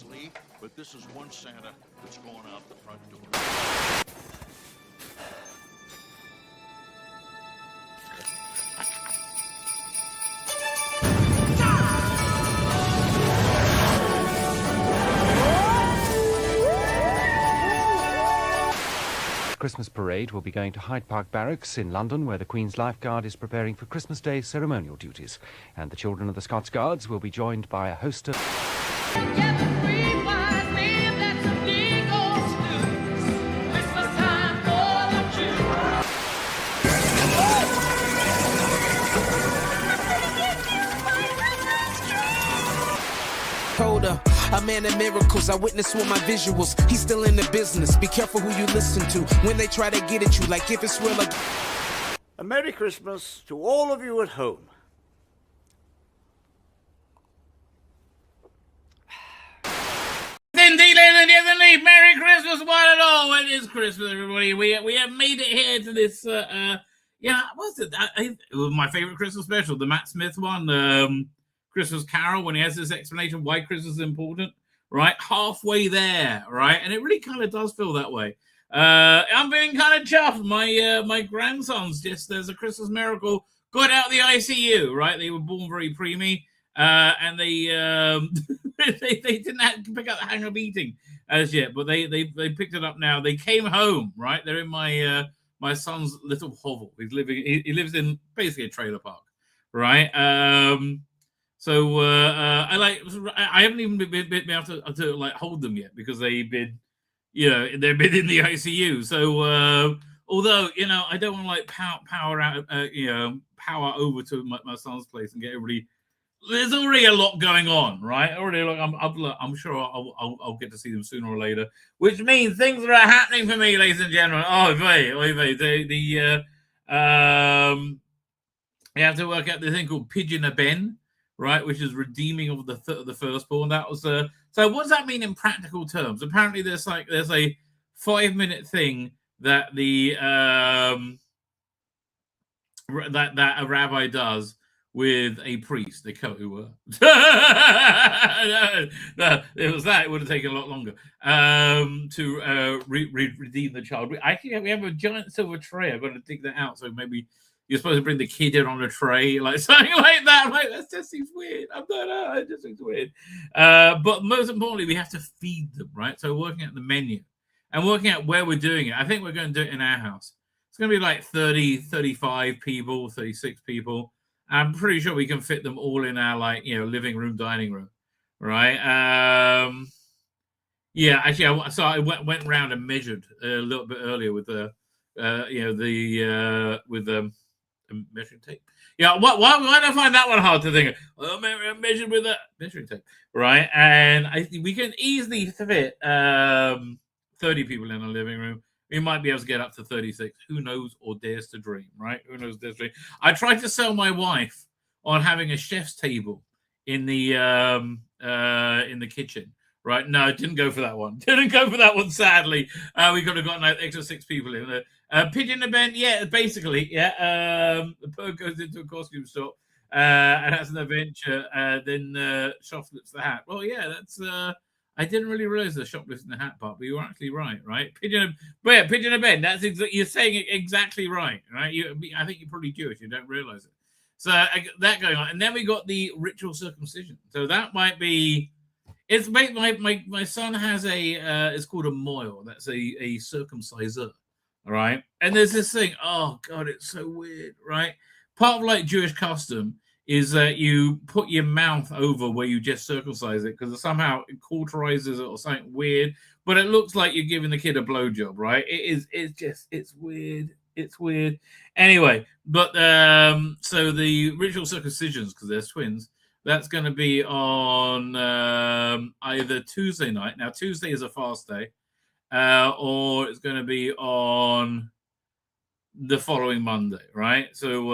Lee, but this is one Santa that's going out the front door. Christmas parade will be going to Hyde Park Barracks in London, where the Queen's Lifeguard is preparing for Christmas Day ceremonial duties. And the children of the Scots Guards will be joined by a host of... A man of miracles, I witness with my visuals. He's still in the business. Be careful who you listen to when they try to get at you, like if it's real. Like... A Merry Christmas to all of you at home. Indeed, ladies and gentlemen, Merry Christmas, one and all. It is Christmas, everybody. We have made it here to this. What's it? It was my favorite Christmas special, the Matt Smith one. Christmas Carol, when he has this explanation why Christmas is important, right? Halfway there, right? And it really kind of does feel that way. I'm being kind of chuffed. My grandsons just, there's a Christmas miracle, got out of the ICU, right? They were born very preemie, and they they didn't have to pick up the hang of eating as yet, but they picked it up now. They came home, right? They're in my son's little hovel. He lives in basically a trailer park, right? So I haven't even been able to like hold them yet because they've been in the ICU. So although I don't want to like power over to my son's place and get everybody. There's already a lot going on, right? Already, I'm sure I'll get to see them sooner or later, which means things are happening for me, ladies and gentlemen. You have to work out the thing called Pigeon a Ben. Right, which is redeeming of the firstborn. That was so. What does that mean in practical terms? Apparently, there's a 5-minute thing that that a rabbi does with a priest, the co. It was that. It would have taken a lot longer to redeem the child. We have a giant silver tray. I've got to dig that out. So maybe. You're supposed to bring the kid in on a tray, like something like that. Like, that just seems weird. I don't know. It just seems weird. But most importantly, we have to feed them, right? So working out the menu and working out where we're doing it. I think we're going to do it in our house. It's going to be like 30, 35 people, 36 people. I'm pretty sure we can fit them all in our living room, dining room, right? Actually, I went around and measured a little bit earlier with measuring tape. Yeah, why do I find that one hard to think of? Well, measured with that measuring tape, right? And I think we can easily fit 30 people in a living room. We might be able to get up to 36. Who knows or dares to dream, right? Who knows dares to dream? I tried to sell my wife on having a chef's table in the kitchen. Right? No, didn't go for that one. Sadly. We could have gotten an extra 6 people in there. Pigeon event, basically. The bird goes into a costume shop and has an adventure, then shoplifts the hat. Well, that's... I didn't really realize the shoplifting the hat part, but you were actually right? Pigeon event, that's you're saying it exactly right? I think you're probably Jewish, you don't realize it. So that going on. And then we got the ritual circumcision. So that might be... It's my son has it's called a moil. That's a circumciser, right? And there's this thing. Oh God, it's so weird, right? Part of Jewish custom is that you put your mouth over where you just circumcise it because somehow it cauterizes it or something weird. But it looks like you're giving the kid a blowjob, right? It's weird. It's weird. Anyway, but so the ritual circumcisions because they're twins. That's going to be on either Tuesday night. Now, Tuesday is a fast day. Or it's going to be on the following Monday, right? So,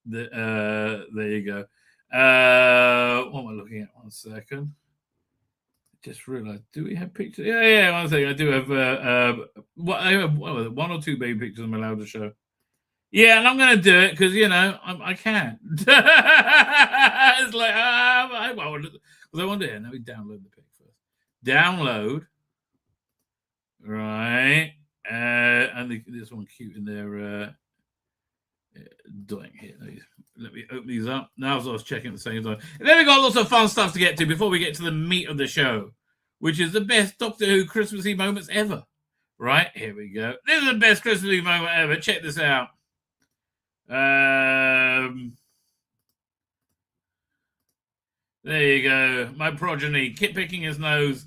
there you go. What am I looking at? 1 second. Just realized, do we have pictures? Yeah, 1 second. I do have I have 1 or 2 baby pictures I'm allowed to show. Yeah, and I'm going to do it because, I can. It's like, Because I wonder, let me download the pic first. Download. Right. And this one cute in there. Doing here. Let me open these up. Now as I was checking at the same time. And then we got lots of fun stuff to get to before we get to the meat of the show, which is the best Doctor Who Christmassy moments ever. Right? Here we go. This is the best Christmassy moment ever. Check this out. There you go. My progeny. Kit picking his nose.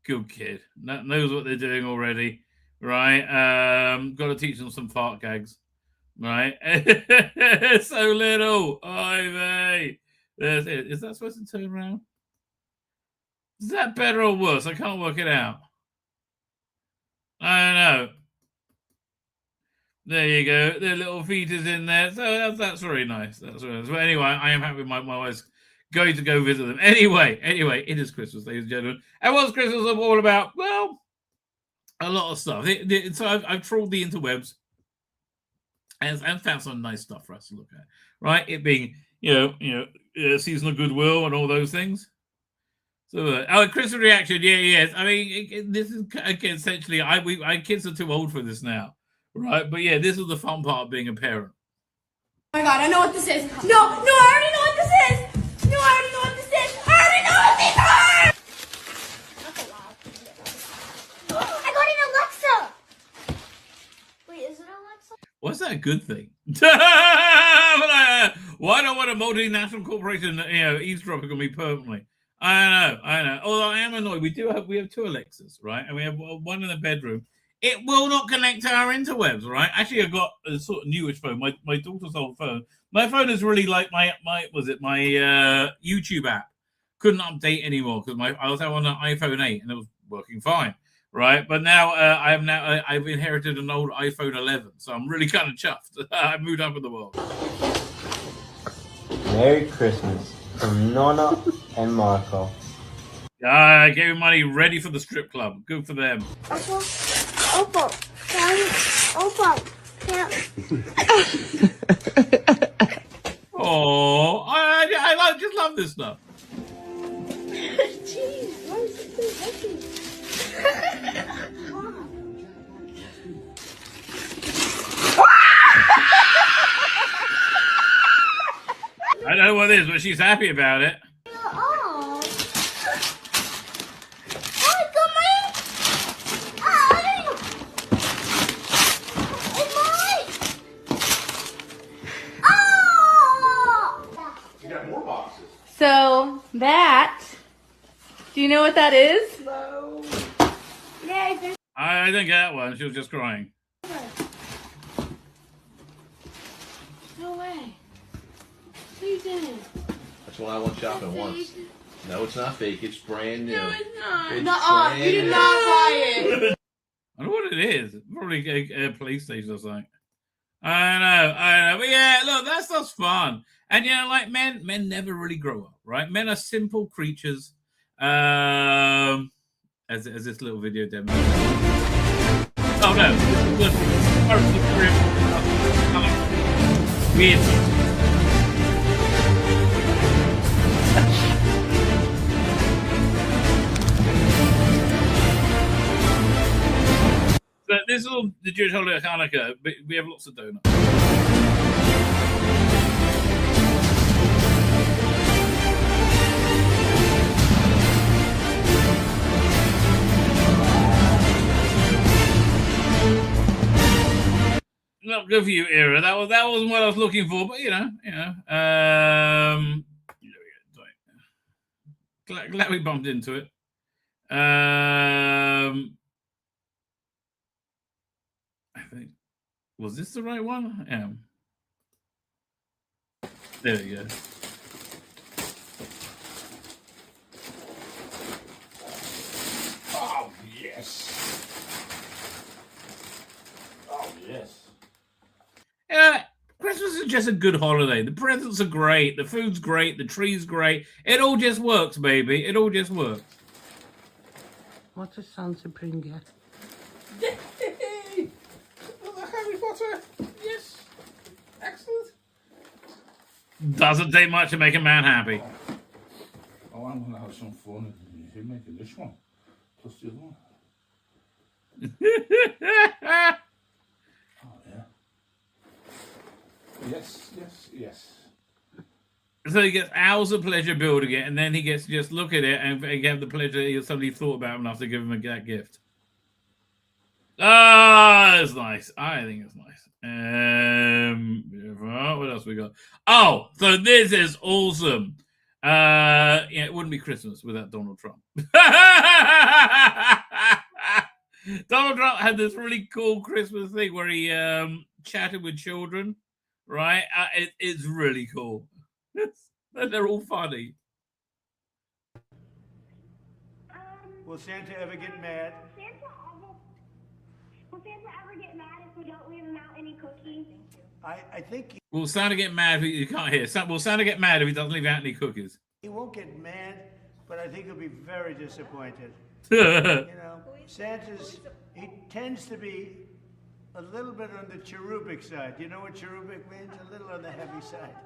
Good kid. Knows what they're doing already. Right? Got to teach them some fart gags. Right? So little. Oy vey. There's it. Is that supposed to turn around? Is that better or worse? I can't work it out. I don't know. There you go. Their little feet is in there. So that's very nice. That's very nice. But anyway, I am happy with my wife's going to go visit them. Anyway, it is Christmas, ladies and gentlemen. And what's Christmas all about? Well, a lot of stuff. So I've trawled the interwebs and found some nice stuff for us to look at. Right? It being, seasonal goodwill and all those things. So, Christmas reaction, yes. I mean, this is again essentially. Our kids are too old for this now, right? But yeah, this is the fun part of being a parent. Oh my God, I know what this is. No, I already know what this is. No, I already know what this is. I already know what these are. That's a lot. I got an Alexa. Wait, is it Alexa? What's that a good thing? Why don't want a multinational corporation, eavesdropping on me permanently? I know. Although I am annoyed, we have two Alexas, right? And we have one in the bedroom. It will not connect to our interwebs, right? Actually, I've got a sort of newish phone. My daughter's old phone. My phone is really like my YouTube app. Couldn't update anymore because I was on an iPhone 8 and it was working fine, right? But now I've inherited an old iPhone 11, so I'm really kind of chuffed. I moved up in the world. Merry Christmas from Nonna and Marco. I gave him money ready for the strip club. Good for them. Opal, Oh, I just love this stuff. Jeez, why is it so heavy? I don't know what it is, but she's happy about it. So that, do you know what that is? No. I didn't get that one. She was just crying. No way. What are you doing? That's what I went shopping once. No, it's not fake. It's brand new. No, it's not. It's Nuh-uh. You did not buy it. I don't know what it is. Probably a police station or something. I know. But yeah, look, that stuff's fun. And like men never really grow up, right? Men are simple creatures. As this little video demo. Oh no. Weird. So this is all the Jewish holiday of Hanukkah, but we have lots of donuts. Not good for you, Era. That wasn't what I was looking for, but glad we bumped into it. I think, was this the right one? Yeah. There we go. Oh, yes. Oh, yes. Christmas is just a good holiday. The presents are great. The food's great. The tree's great. It all just works, baby. It all just works. What does Santa bring you? Harry Potter. Yes. Excellent. Doesn't take much to make a man happy. Oh, Oh, I'm going to have some fun. You're making this one. Plus the other one. Oh, yeah. Yes, yes, yes. So he gets hours of pleasure building it, and then he gets to just look at it and have the pleasure somebody thought about him enough to give him that gift. Ah, that's nice. I think it's nice. What else we got? Oh, so this is awesome. Yeah, it wouldn't be Christmas without Donald Trump. Donald Trump had this really cool Christmas thing where he chatted with children, right? It's really cool. They're all funny. Will Santa ever get mad? Will Santa ever get mad if we don't leave him out any cookies? I think Will Santa get mad if you can't hear? Will Santa get mad if he doesn't leave out any cookies? he won't get mad, but I think he'll be very disappointed. He tends to be a little bit on the cherubic side. You know what cherubic means? A little on the heavy side.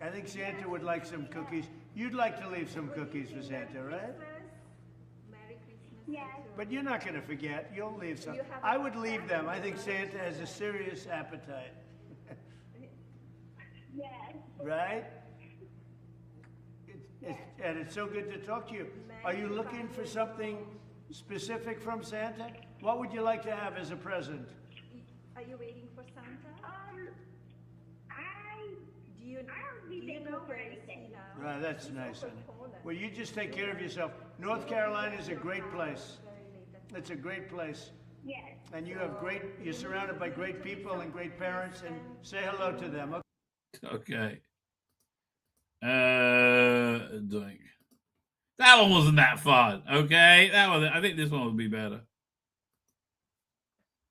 I think Santa would like some cookies. You'd like to leave some cookies for Santa, right? Yes. But you're not going to forget. You'll leave some. I would leave them. I think Santa has a serious appetite. Yes. Right? And it's so good to talk to you. Are you looking for something specific from Santa? What would you like to have as a present? Are you waiting for Santa? Do you know where anything? Right, that's nice, honey. Well, you just take care of yourself. North Carolina is a great place. It's a great place. Yes. And you're surrounded by great people and great parents, and say hello to them. Okay. Doing. That one wasn't that fun. Okay, I think this one would be better.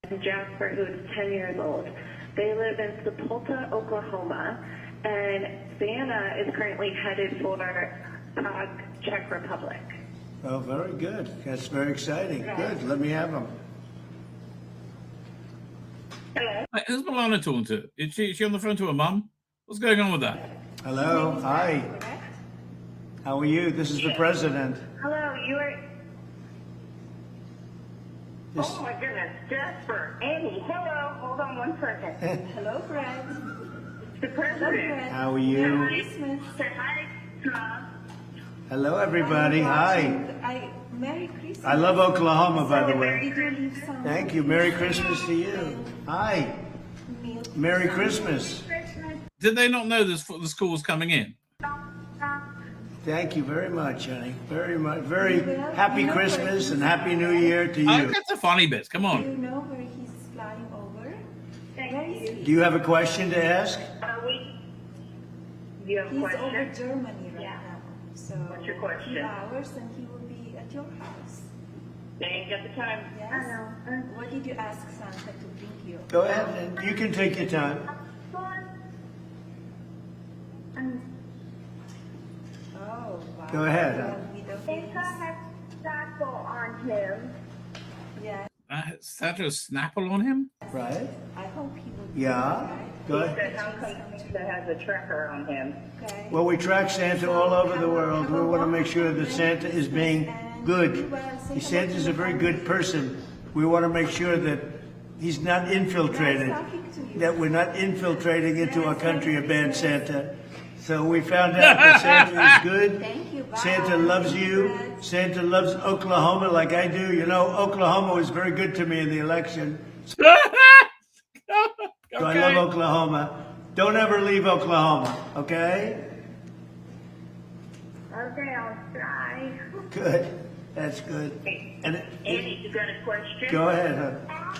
Jasper, who is 10 years old. They live in Sepulta, Oklahoma, and Santa is currently headed for Prague, Czech Republic. Oh, very good. That's very exciting. Good. Let me have them. Hello. Who's Milana talking to? Is she on the phone to her mum? What's going on with that? Hello. Hi. How are you? This is the president. Hello, you are... Oh my goodness, Jasper, Amy, hello, hold on one second. Hello, Fred. The president. How are you? Say hi, Tom. Hello, everybody. Hi. Merry Christmas. I love Oklahoma, by the way. Did you leave some? Thank you. Merry Christmas to you. Hi. Merry Christmas. Did they not know the school was coming in? Thank you very much, honey. Very much. Very happy Christmas and Happy New Year to you. I get the funny bits. Come on. Do you know where he's flying over? Do you have a question to ask? Do you have a He's question? over Germany right now. So What's your question? 2 hours and he will be at your house. They ain't got the time. Yes? What did you ask Santa to bring you? Go ahead, and you can take your time. Oh, wow. Go ahead. Santa has Snapple on him. Yeah. Santa has Snapple on him? Right? I hope he will. Yeah. Go He ahead. said, how come Santa has a tracker on him? Okay. Well, we track Santa all over the world. We want to make sure that Santa is being good. Santa's a very good person. We want to make sure that he's not infiltrated, that we're not infiltrating into our country a bad Santa. So we found out that Santa is good. Thank you. Bye. Santa loves you. Santa loves Oklahoma like I do. You know, Oklahoma was very good to me in the election. So I love Oklahoma. Don't ever leave Oklahoma, okay? Okay, I'll try. Good. That's good. And Andy, you got a question? go ahead, huh?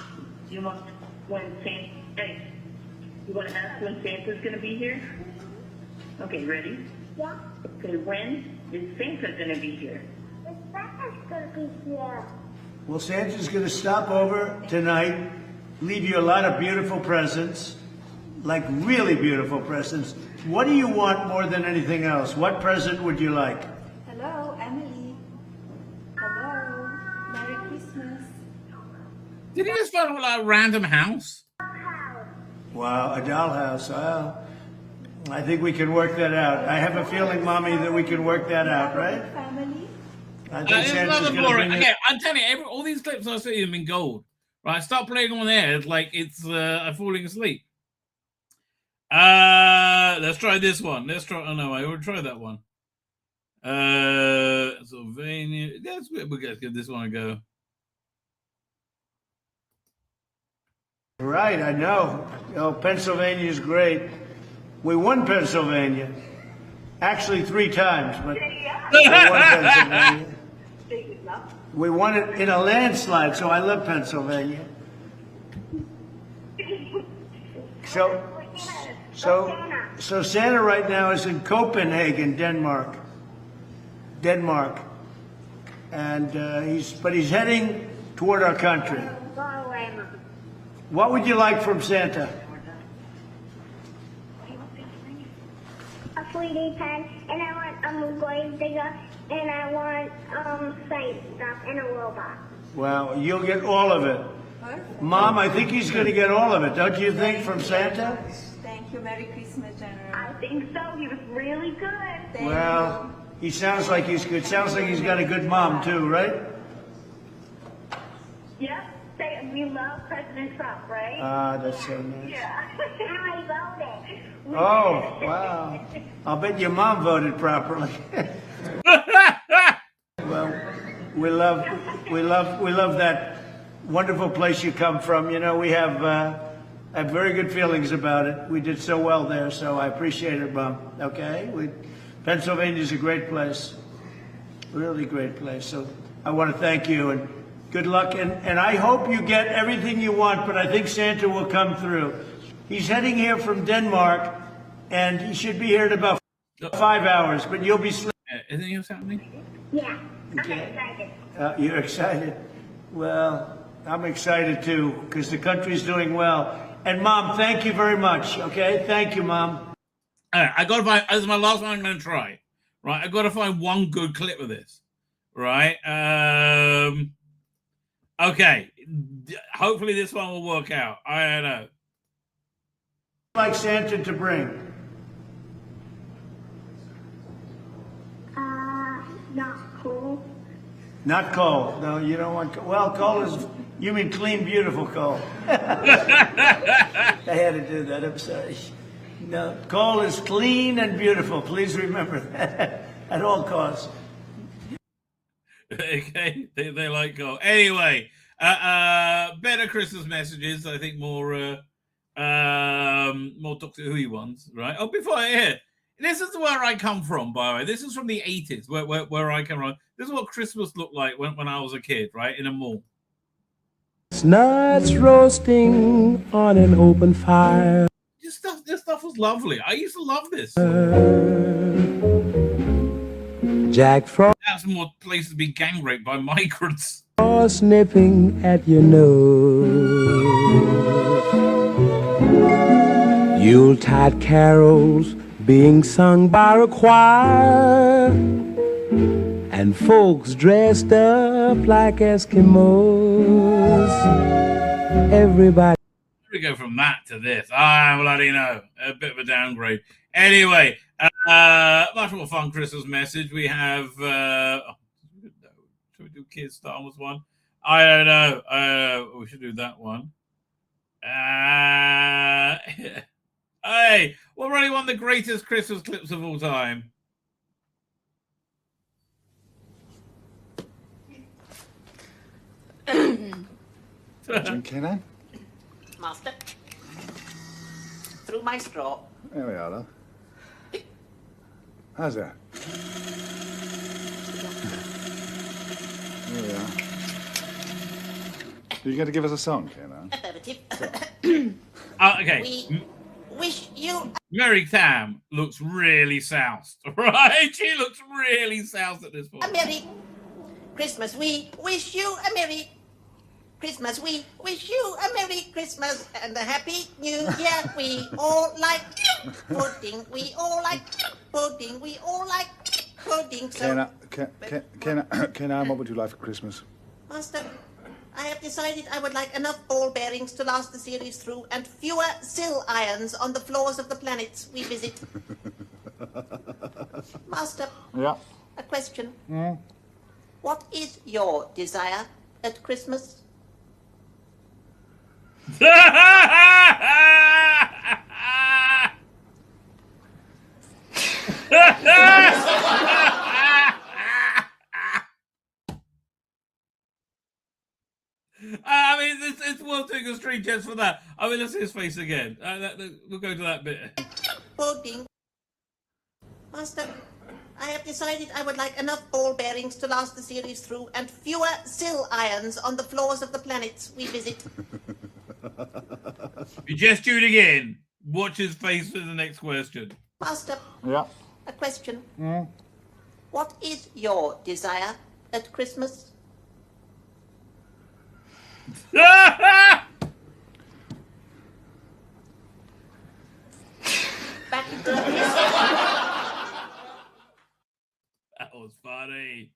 You want when Santa? Hey, you want to ask when Santa's going to be here? Okay, ready? Yeah. Okay, when is Santa going to be here? Santa's gonna be here. Well, Santa's going to stop over tonight, leave you a lot of beautiful presents, like really beautiful presents. What do you want more than anything else? What present would you like? Hello, Emily. Hello. Merry Christmas. Did he just find a random house? Wow, a dollhouse. Wow. I think we can work that out. I have a feeling, Mommy, that we can work that out, right? I think Santa's gonna bring it. Again, I'm telling you, all these clips I see them in gold. Right, start playing on there like it's I'm falling asleep. Let's try this one. Let's try. Oh no, I already tried that one. Pennsylvania. We'll give this one a go. Right, I know. Oh, Pennsylvania is great. We won Pennsylvania. Actually, 3 times, but we won Pennsylvania. We won it in a landslide, so I love Pennsylvania. So Santa right now is in Copenhagen, Denmark, and he's heading toward our country. What would you like from Santa? A 3D pen, and I want a grave digger, and I want science stuff, and a robot. Well, you'll get all of it. Mom, I think he's going to get all of it, don't you think, from Santa? Thank you. Merry Christmas, General. I think so. He was really good. Well, he sounds like he's good. Sounds like he's got a good mom, too, right? Yep. We love President Trump, right? Ah, that's so nice. Yeah. I voted. Oh, wow. I'll bet your mom voted properly. Well, we love that wonderful place you come from. You know, we have very good feelings about it. We did so well there, so I appreciate it, Mom. Okay? Pennsylvania's a great place. Really great place. So I want to thank you and good luck. And I hope you get everything you want, but I think Santa will come through. He's heading here from Denmark, and he should be here in about 5 hours, but you'll be sleeping. Anything else happening? Yeah, Okay. I'm excited. You're excited? Well, I'm excited too, because the country's doing well. And Mom, thank you very much, okay? Thank you, Mom. All right, I got to find, this is my last one I'm going to try. Right, I got to find one good clip of this. Right? Okay. Hopefully this one will work out. I don't know. Like Santa to bring? Not cool. Not coal. No, you don't want coal. Well, coal is, you mean clean, beautiful coal. I had to do that. I'm sorry. No, coal is clean and beautiful. Please remember that at all costs. Okay, they like coal. Anyway, better Christmas messages. I think more Doctor Who ones, right? Oh, before this is where I come from, by the way. This is from the 80s, where I come from. This is what Christmas looked like when I was a kid, right? In a mall. Snuts roasting on an open fire. This stuff was lovely. I used to love this. Jack Frost. That's more places being gang raped by migrants. Snipping at your nose. Yuletide carols being sung by a choir, and folks dressed up like Eskimos. Everybody. We go from that to this. I bloody know. A bit of a downgrade. Anyway, much more fun Christmas message. We have. Should we do Kids Star Wars one? I don't know. We should do that one. Hey, what really one of the greatest Christmas clips of all time? Drink, Kenan? Master. Through my straw. There we are, love. How's that? Here we are. Are you going to give us a song, Kenan? Affirmative. Okay. We wish you... Mary Tam looks really soused, right? She looks really soused at this point. A Merry Christmas. We wish you a Merry Christmas. We wish you a Merry Christmas and a Happy New Year. We all like pudding. We all like pudding. We all like pudding. So... Kenan, what would you like for Christmas? Master, I have decided I would like enough ball bearings to last the series through and fewer sill irons on the floors of the planets we visit. Master, Yeah. a question. Mm. What is your desire at Christmas? I mean, it's worth doing a street just for that. I mean, let's see his face again. We'll go to that bit. Pudding. Master, I have decided I would like enough ball bearings to last the series through and fewer sill irons on the floors of the planets we visit. You just tuning in. Watch his face for the next question. Master, Yeah. a question. Mm. What is your desire at Christmas? Back into the That was funny.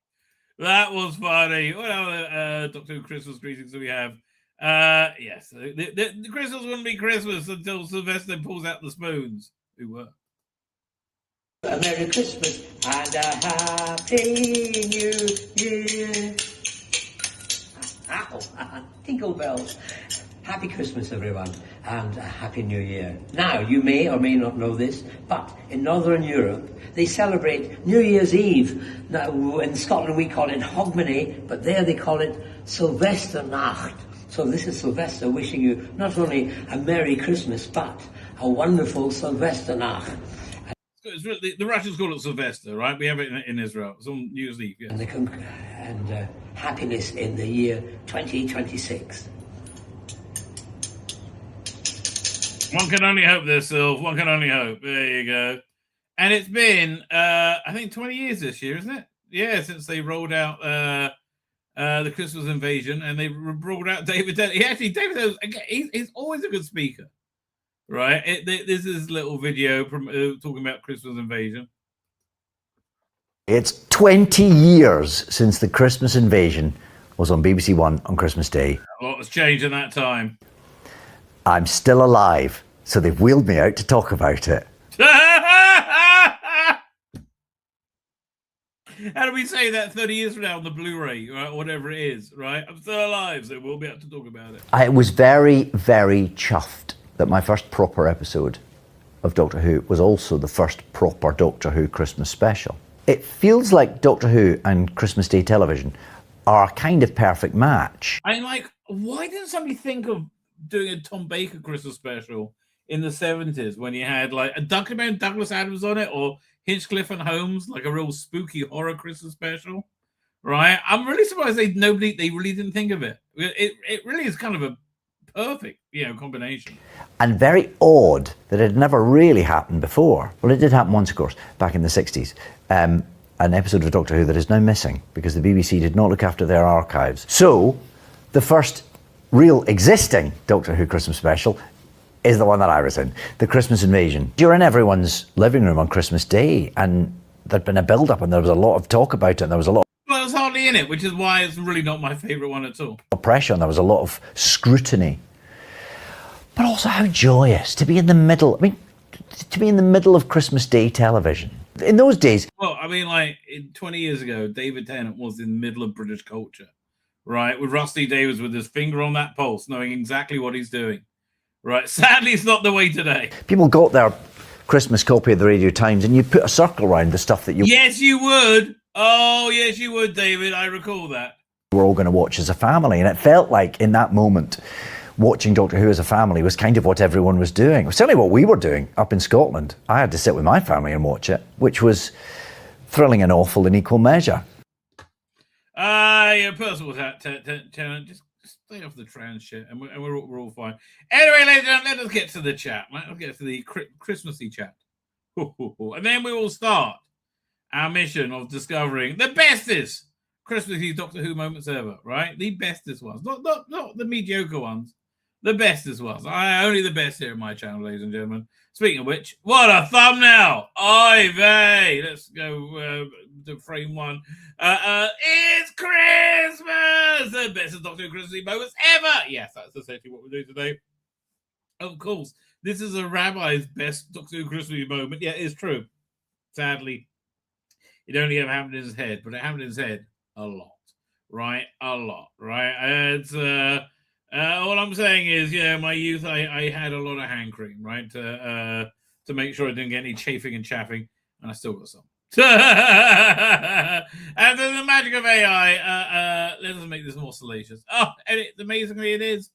That was funny. What other Doctor Who Christmas greetings do we have? Yes, the Christmas wouldn't be Christmas until Sylvester pulls out the spoons. Who were? A Merry Christmas and a Happy New Year. Ow, tinkle bells. Happy Christmas, everyone, and a Happy New Year. Now, you may or may not know this, but in Northern Europe, they celebrate New Year's Eve. Now, in Scotland, we call it Hogmanay, but there they call it Silvesternacht. So this is Sylvester wishing you not only a Merry Christmas, but a wonderful Silvesternacht. It's really, the Russians call it Sylvester, right? We have it in Israel. It's on New Year's Eve, yes. And happiness in the year 2026. One can only hope there, Sylv. One can only hope. There you go. And it's been, I think, 20 years this year, isn't it? Yeah, since they rolled out the Christmas Invasion, and they brought out David Tennant. David Tennant, he's always a good speaker, right? This is a little video from talking about Christmas Invasion. It's 20 years since the Christmas Invasion was on BBC One on Christmas Day. A lot has changed in that time. I'm still alive, so they've wheeled me out to talk about it. How do we say that 30 years from now on the Blu-ray, right? Whatever it is, right? I'm still alive, so we'll be able to talk about it. I was very, very chuffed that my first proper episode of Doctor Who was also the first proper Doctor Who Christmas special. It feels like Doctor Who and Christmas Day television are a kind of perfect match. I'm like, why didn't somebody think of doing a Tom Baker Christmas special in the 70s when you had like a document Douglas Adams on it, or Hinchcliffe and Holmes, like a real spooky horror Christmas special, right? I'm really surprised they really didn't think of it. It really is kind of a perfect, combination. And very odd that it had never really happened before. Well, it did happen once, of course, back in the 60s. An episode of Doctor Who that is now missing because the BBC did not look after their archives. So, the first real existing Doctor Who Christmas special is the one that I was in, the Christmas Invasion. You're in everyone's living room on Christmas Day, and there'd been a build-up, and there was a lot of talk about it, and there was a lot Well, it's hardly in it, which is why it's really not my favourite one at all. of pressure, and there was a lot of scrutiny. But also how joyous to be in the middle, to be in the middle of Christmas Day television. In those days... Well, 20 years ago, David Tennant was in the middle of British culture, right? With Rusty Davies with his finger on that pulse, knowing exactly what he's doing. Right, sadly, it's not the way today. People got their Christmas copy of the Radio Times, and you put a circle around the stuff that you... Yes, you would. Oh, yes, you would, David. I recall that. We're all going to watch as a family, and it felt like in that moment watching Doctor Who as a family was kind of what everyone was doing. It was certainly what we were doing up in Scotland. I had to sit with my family and watch it, which was thrilling and awful in equal measure. Yeah, personal Tennant, just stay off the trans shit, and we're all fine. Anyway, ladies and gentlemen, let us get to the chat. Right? Let's get to the Christmassy chat. And then we will start our mission of discovering the bestest Christmassy Doctor Who moments ever, right? The bestest ones. Not the mediocre ones. The bestest ones. Only the best here on my channel, ladies and gentlemen. Speaking of which, what a thumbnail! Oy vey! Let's go to frame one. It's Christmas! best of Doctor Who Christmassy moments ever. Yes, that's essentially what we're doing today. Of course, this is a rabbi's best Doctor Who Christmassy moment. Yeah, it's true. Sadly, it only ever happened in his head, but it happened in his head a lot. Right? A lot. Right? It's all I'm saying is, my youth, I had a lot of hand cream, right? To make sure I didn't get any chafing and chaffing, and I still got some. And the magic of AI, let's make this more salacious. Oh, and amazingly it is.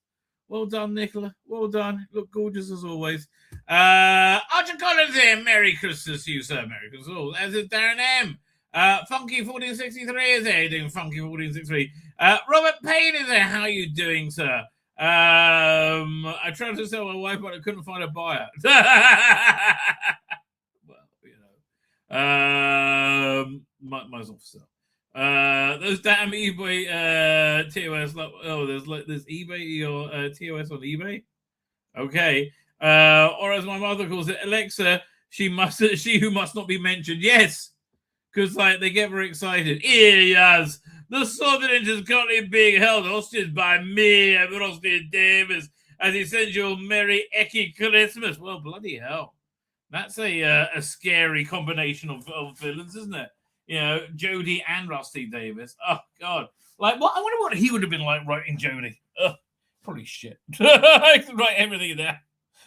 Well done, Nicola. Well done. Look gorgeous as always. Archer Collins here. Merry Christmas to you, sir. Merry Christmas. As is Darren M. Funky 1463 is there. Doing Funky 1463. Robert Payne is there. How are you doing, sir? I tried to sell my wife, but I couldn't find a buyer. Well, might as well sell. Those damn eBay TOS. There's eBay or TOS on eBay. Okay. Or as my mother calls it, Alexa. She who must not be mentioned. Yes, because they get very excited. Yes, the Southern is currently being held hostage by me, Rusty Davis, as he sends you a merry ecky Christmas. Well, bloody hell, that's a scary combination of villains, isn't it? Jodie and Rusty Davis. Oh God! I wonder what he would have been like writing Jodie. Probably shit. I could write everything in there.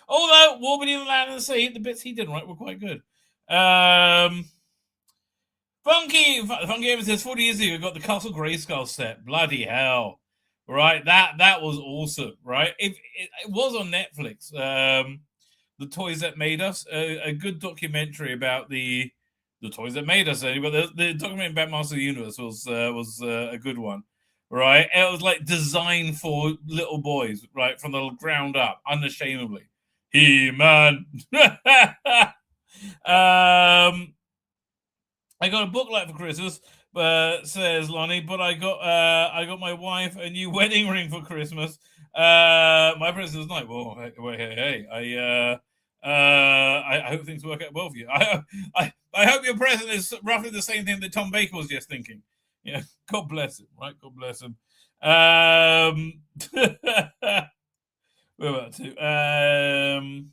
Although War Beneath the Land and the Sea, the bits he did write were quite good. Funky Evans says 40 years ago got the Castle Grayskull set. Bloody hell! Right, that was awesome. Right, it was on Netflix. The Toys That Made Us, a good documentary about the toys that made us. But the documentary about Master of the Universe was a good one. Right, it was designed for little boys, right, from the ground up, unashamedly. He-Man. I got a booklet for Christmas, says Lonnie, but I got my wife a new wedding ring for Christmas. My present is like, well, hey, I hope things work out well for you. I hope your present is roughly the same thing that Tom Baker was just thinking. God bless him, right? God bless him. We're about to.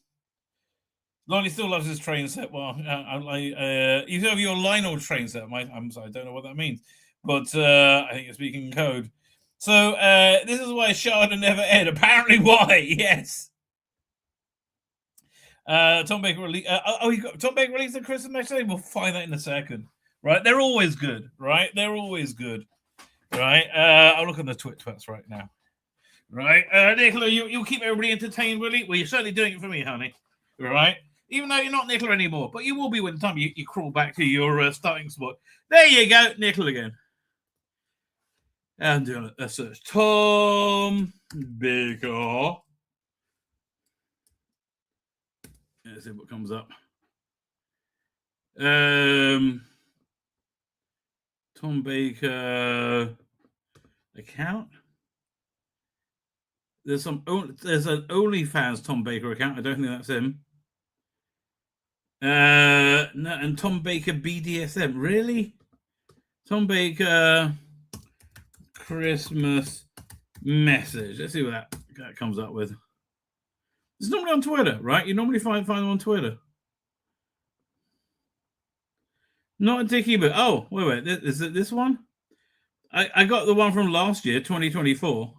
Lonnie still loves his train set. Well, you have your Lionel train set. I'm sorry, I don't know what that means, but I think you're speaking code. So this is why Shard never aired. Apparently, why? Yes. Tom Baker released. Tom Baker released the Christmas message. We'll find that in a second. Right? They're always good. Right? They're always good. Right? I'll look on the Twits right now. Right? Nicola, you'll keep everybody entertained, will you? Well, you're certainly doing it for me, honey. Right? Even though you're not Nicola anymore, but you will be when the time you crawl back to your starting spot. There you go, Nicola again. And doing a search. Tom Baker. Let's see what comes up. Tom Baker account. There's an OnlyFans Tom Baker account. I don't think that's him. No, and Tom Baker BDSM. Really? Tom Baker Christmas message. Let's see what that comes up with. It's normally on Twitter, right? You normally find them on Twitter. Not a Dickie, but wait. Is it this one? I got the one from last year, 2024.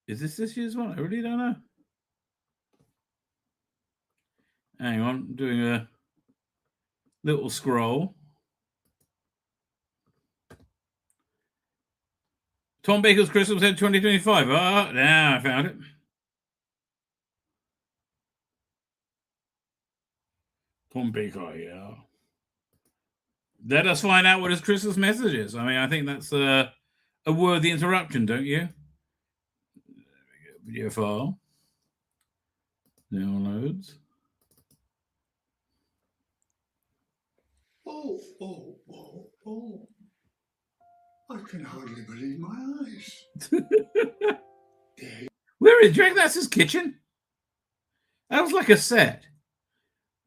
Is this year's one? I really don't know. Hang on, I'm doing a little scroll. Tom Baker's Christmas Head 2025. Now I found it. Tom Baker, yeah. Let us find out what his Christmas message is. I mean, I think that's a worthy interruption, don't you? Video file. Downloads. Oh. I can hardly believe my eyes. Where is? Do you reckon that's his kitchen? That was like a set,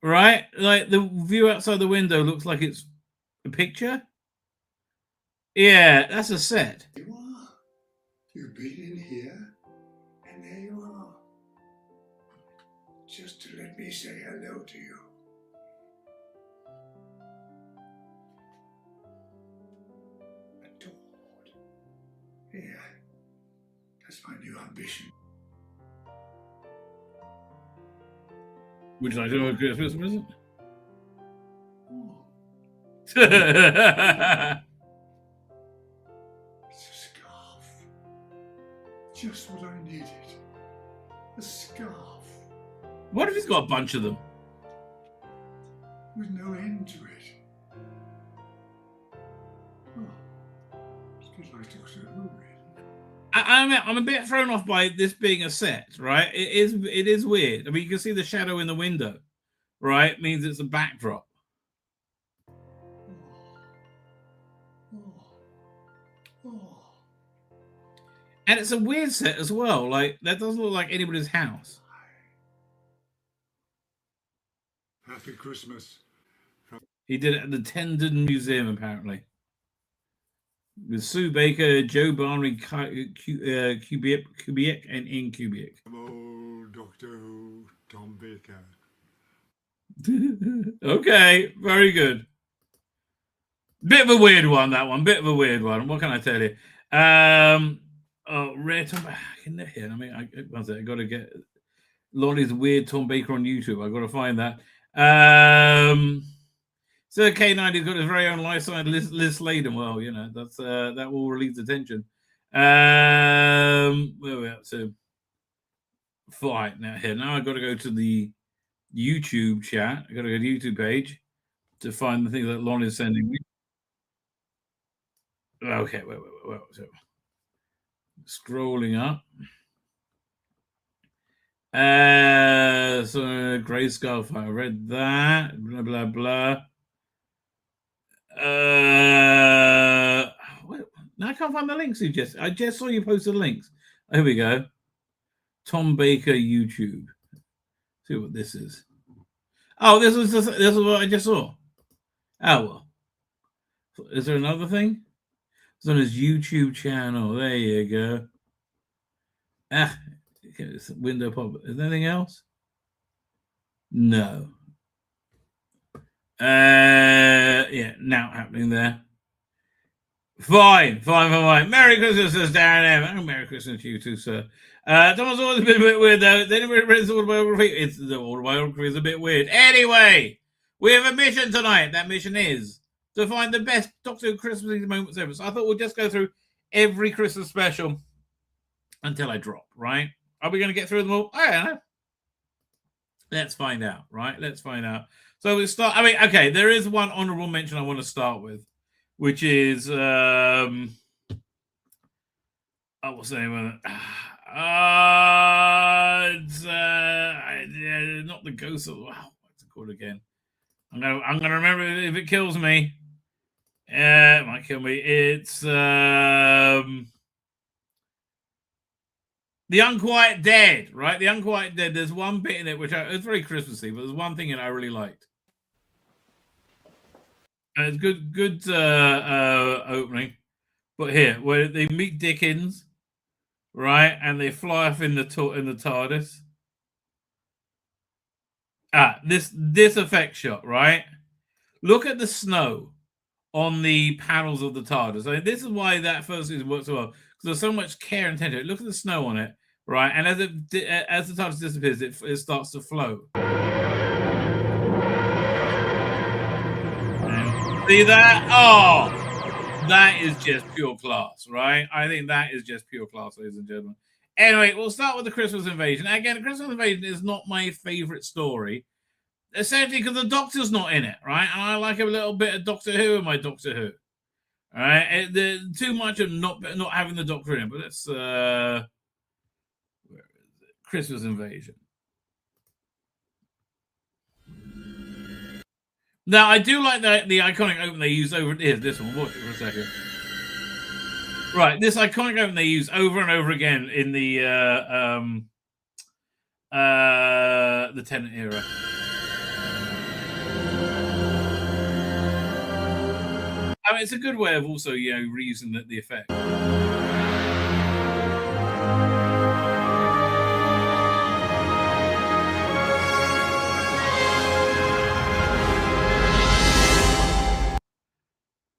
right? Like the view outside the window looks like it's A picture? Yeah, that's a set. You are. You've been in here, and there you are. Just to let me say hello to you. Adored. Yeah, that's my new ambition. Would you like to know a Christmas present? It's a scarf. Just what I needed. A scarf. What if he's got a bunch of them? With no end to it. Oh, it's good like Doctor Who, really. I'm a bit thrown off by this being a set, right? It is weird. I mean, you can see the shadow in the window, right? It means it's a backdrop. And it's a weird set as well. Like, that doesn't look like anybody's house. Happy Christmas. He did it at the Tendon Museum, apparently. With Sue Baker, Joe Barney, Kubiak, and Ian Kubiak. Oh, Doctor Who, Tom Baker. Okay, very good. Bit of a weird one, that one. Bit of a weird one. What can I tell you? Rare Tom Baker. Here, I mean, I got to get Lonnie's weird Tom Baker on YouTube. I got to find that. So K90's got his very own life-size Liz Sladen. Well, you know, that's that will relieve the tension. Where are we at to? Fine. Now here. Now I've got to go to the YouTube chat. I've got to go to the YouTube page to find the things that Lonnie's sending me. Okay, wait. So, scrolling up. So Grey Scarf, I read that. Blah blah blah. Now I can't find the links. I just saw you posted links. Here we go. Tom Baker YouTube. See what this is. Oh, this is what I just saw. Oh well. Is there another thing? It's on his YouTube channel. There you go. It's window pop. Is there anything else? No. Yeah, now happening there. Fine. Merry Christmas, says Darren M. Oh, Merry Christmas to you too, sir. Thomas always been a bit weird though. Then he read his autobiography. The autobiography is a bit weird. Anyway, we have a mission tonight. That mission is to find the best Doctor Who Christmas moments ever. So I thought we'd just go through every Christmas special until I drop, right? Are we going to get through them all? I don't know. Let's find out, right? Let's find out. So we start. I mean, okay, there is one honorable mention I want to start with, which is what's the name of it? It's not the Ghost of what's it called again? I'm gonna remember it if it kills me. It might kill me. It's The Unquiet Dead, right? The Unquiet Dead. There's one bit in it which it's very Christmassy, but there's one thing in it I really liked. And it's good opening. But here, where they meet Dickens, right, and they fly off in the TARDIS. This effect shot, right? Look at the snow on the panels of the TARDIS. I mean, this is why that first season works so well, because there's so much care and attention. Look at the snow on it, right? And as the TARDIS disappears, it starts to flow. See that? Oh, that is just pure class, right? I think that is just pure class, ladies and gentlemen. Anyway, we'll start with the Christmas Invasion. Again, Christmas Invasion is not my favorite story, essentially because the Doctor's not in it, right? And I like a little bit of Doctor Who in my Doctor Who. All right, too much of not having the Doctor in it, but that's where is it? Christmas Invasion. Now, I do like the iconic open they use over here. This one, watch it for a second. Right, this iconic open they use over and over again in the Tennant era. I mean, it's a good way of also, reusing the effect.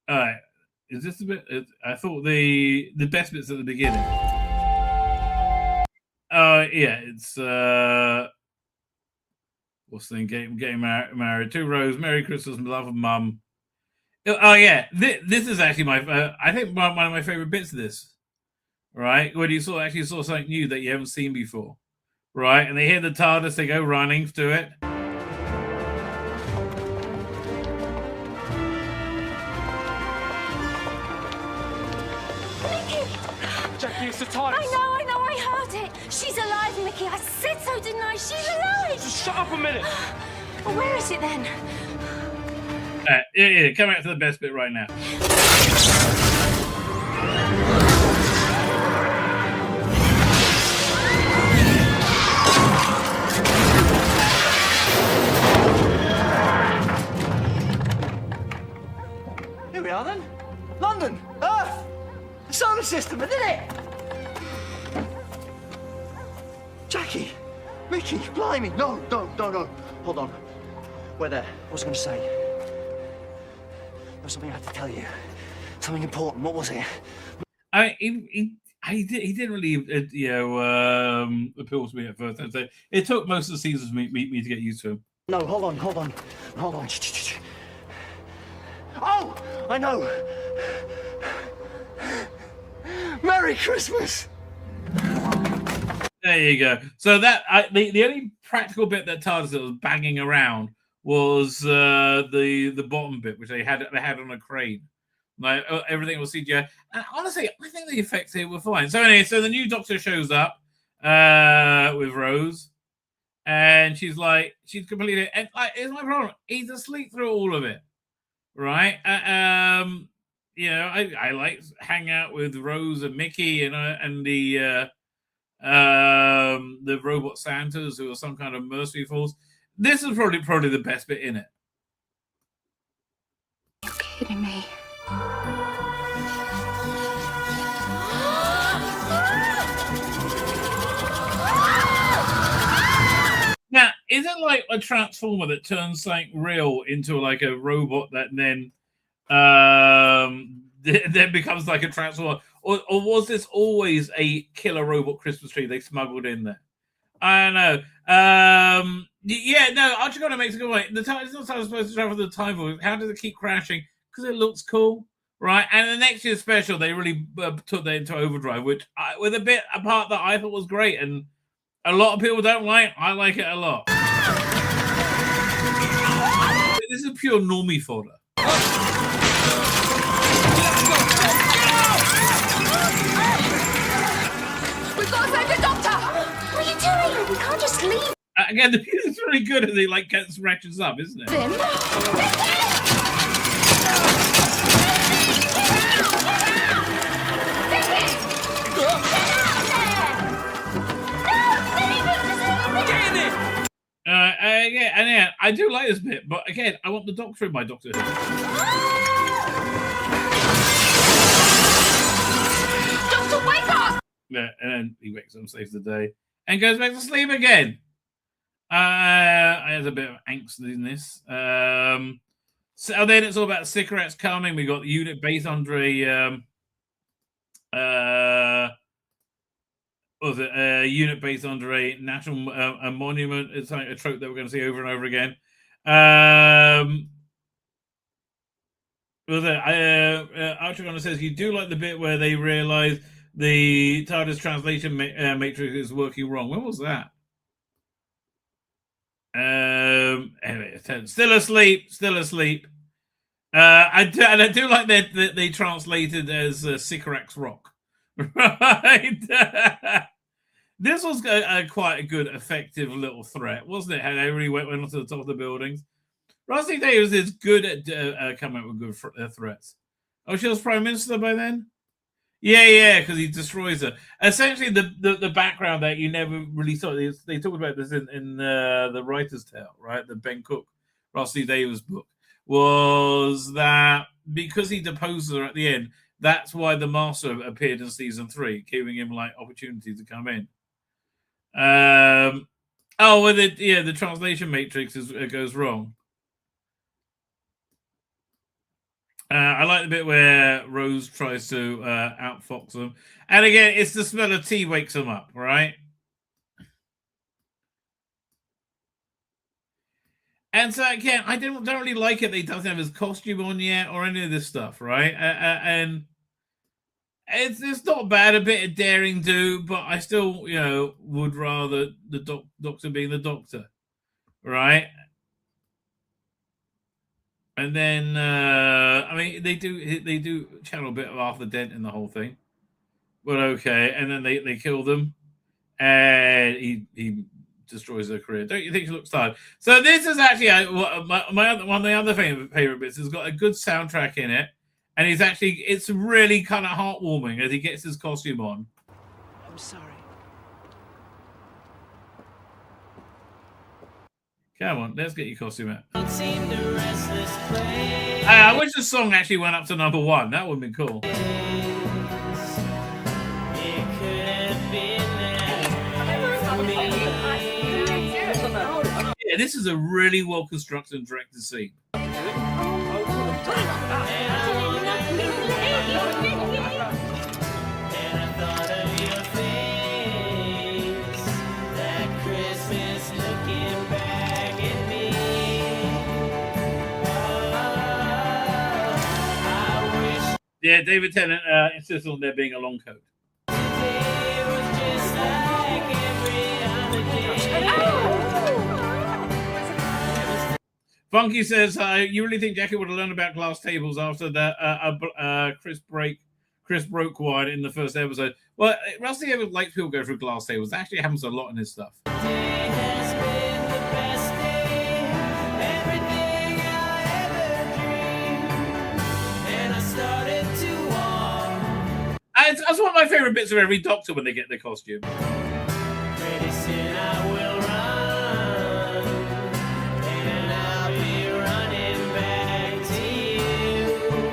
All right, is this a bit? I thought the best bit's at the beginning. Yeah, it's what's the name? Getting married to Rose. Merry Christmas, beloved mum. Oh yeah, this is actually I think one of my favorite bits of this. Right, when you saw something new that you haven't seen before. Right, and they hear the TARDIS, they go running to it. Jackie, it's the TARDIS. I know, I heard it. She's alive, Mickey. I said so, didn't I? She's alive. Just shut up a minute. Well, where is it then? Yeah, come out to the best bit right now. Here we are then. London, Earth, the solar system, isn't it? Jackie, Mickey, blimey. No. Hold on. We're there. What was I going to say? There was something I had to tell you. Something important. What was it? He didn't really, appeal to me at first. I'd say it took most of the seasons for me to get used to him. No, hold on. Oh, I know. Merry Christmas. There you go. So that the only practical bit that TARDIS that was banging around was the bottom bit, which they had on a crane. Like everything was CGI. And honestly, I think the effects here were fine. So anyway, the new Doctor shows up with Rose, and she's completely, and here's my problem. He's asleep through all of it, right? I like hang out with Rose and Mickey and the robot Santas who are some kind of mercenary force. This is probably the best bit in it. You're kidding me. Now, is it like a transformer that turns something real into like a robot that then becomes like a transformer? Or was this always a killer robot Christmas tree they smuggled in there? I don't know. Archie Connor makes a good point. It's not supposed to travel the time void. How does it keep crashing? Because it looks cool, right? And the next year's special, they really took that into overdrive, which with a part that I thought was great, and a lot of people don't like. I like it a lot. This is pure normie fodder. We've got to save the Doctor! What are you doing? We can't just leave Again, the music's really good as he gets ratchets up, isn't it? him. Yeah, I do like this bit, but again, I want the Doctor in my Doctor Who. Doctor, wake up! Yeah, and then he wakes up and saves the day and goes back to sleep again. There's a bit of angst in this. So then it's all about cigarettes coming. We got the unit based under a unit based under a national a monument. It's like a trope that we're going to see over and over again. Archie says you do like the bit where they realise the TARDIS translation matrix is working wrong. When was that? Anyway, still asleep. I do like that they translated as Sycorax Rock. Right. This was quite a good, effective little threat, wasn't it? How they really went onto the top of the buildings. Rusty Davis is good at coming up with good threats. Oh, she was Prime Minister by then? Yeah, because he destroys her. Essentially, the background that you never really saw. They talked about this in the Writer's Tale, right? The Ben Cook, Rusty Davis book, was that because he deposes her at the end, that's why the Master appeared in season 3, giving him like opportunity to come in. The translation matrix goes wrong. I like the bit where Rose tries to outfox them, and again, it's the smell of tea wakes them up, right? And so again, I don't really like it that he doesn't have his costume on yet or any of this stuff, right? And it's not bad, a bit of daring do, but I still, would rather the Doctor being the Doctor, right? And then, they do channel a bit of Arthur Dent in the whole thing, but okay. And then they kill them, and he destroys her career. Don't you think she looks tired? So this is actually one of the other favorite bits. It's got a good soundtrack in it, and it's really kind of heartwarming as he gets his costume on. I'm sorry. Come on, let's get your costume out. I wish the song actually went up to number 1. That would have been cool. Yeah, this is a really well constructed and directed scene. Yeah, David Tennant insists on there being a long coat. Funky says, you really think Jackie would have learned about glass tables after that Chris broke one in the first episode? Well, Rusty ever likes people go through glass tables. That actually happens a lot in his stuff. That's one of my favorite bits of every Doctor when they get their costume. All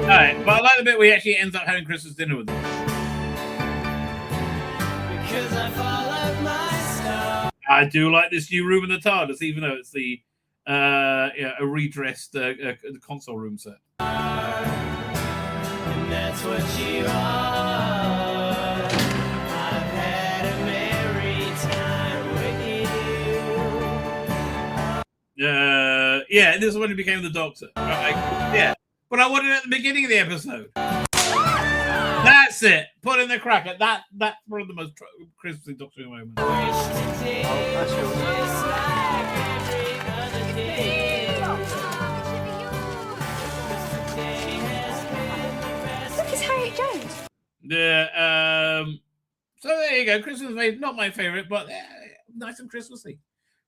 right, but I like the bit where he actually ends up having Christmas dinner with them. I do like this new room in the TARDIS, even though it's a redressed console room set. And that's what you are. I've had a merry time with you. This is when he became the Doctor. Right? But I wanted it at the beginning of the episode. That's it. Put in the cracker. That's one of the most Christmassy Doctor moments. Yeah. So there you go. Christmas Day, not my favorite, but nice and Christmassy,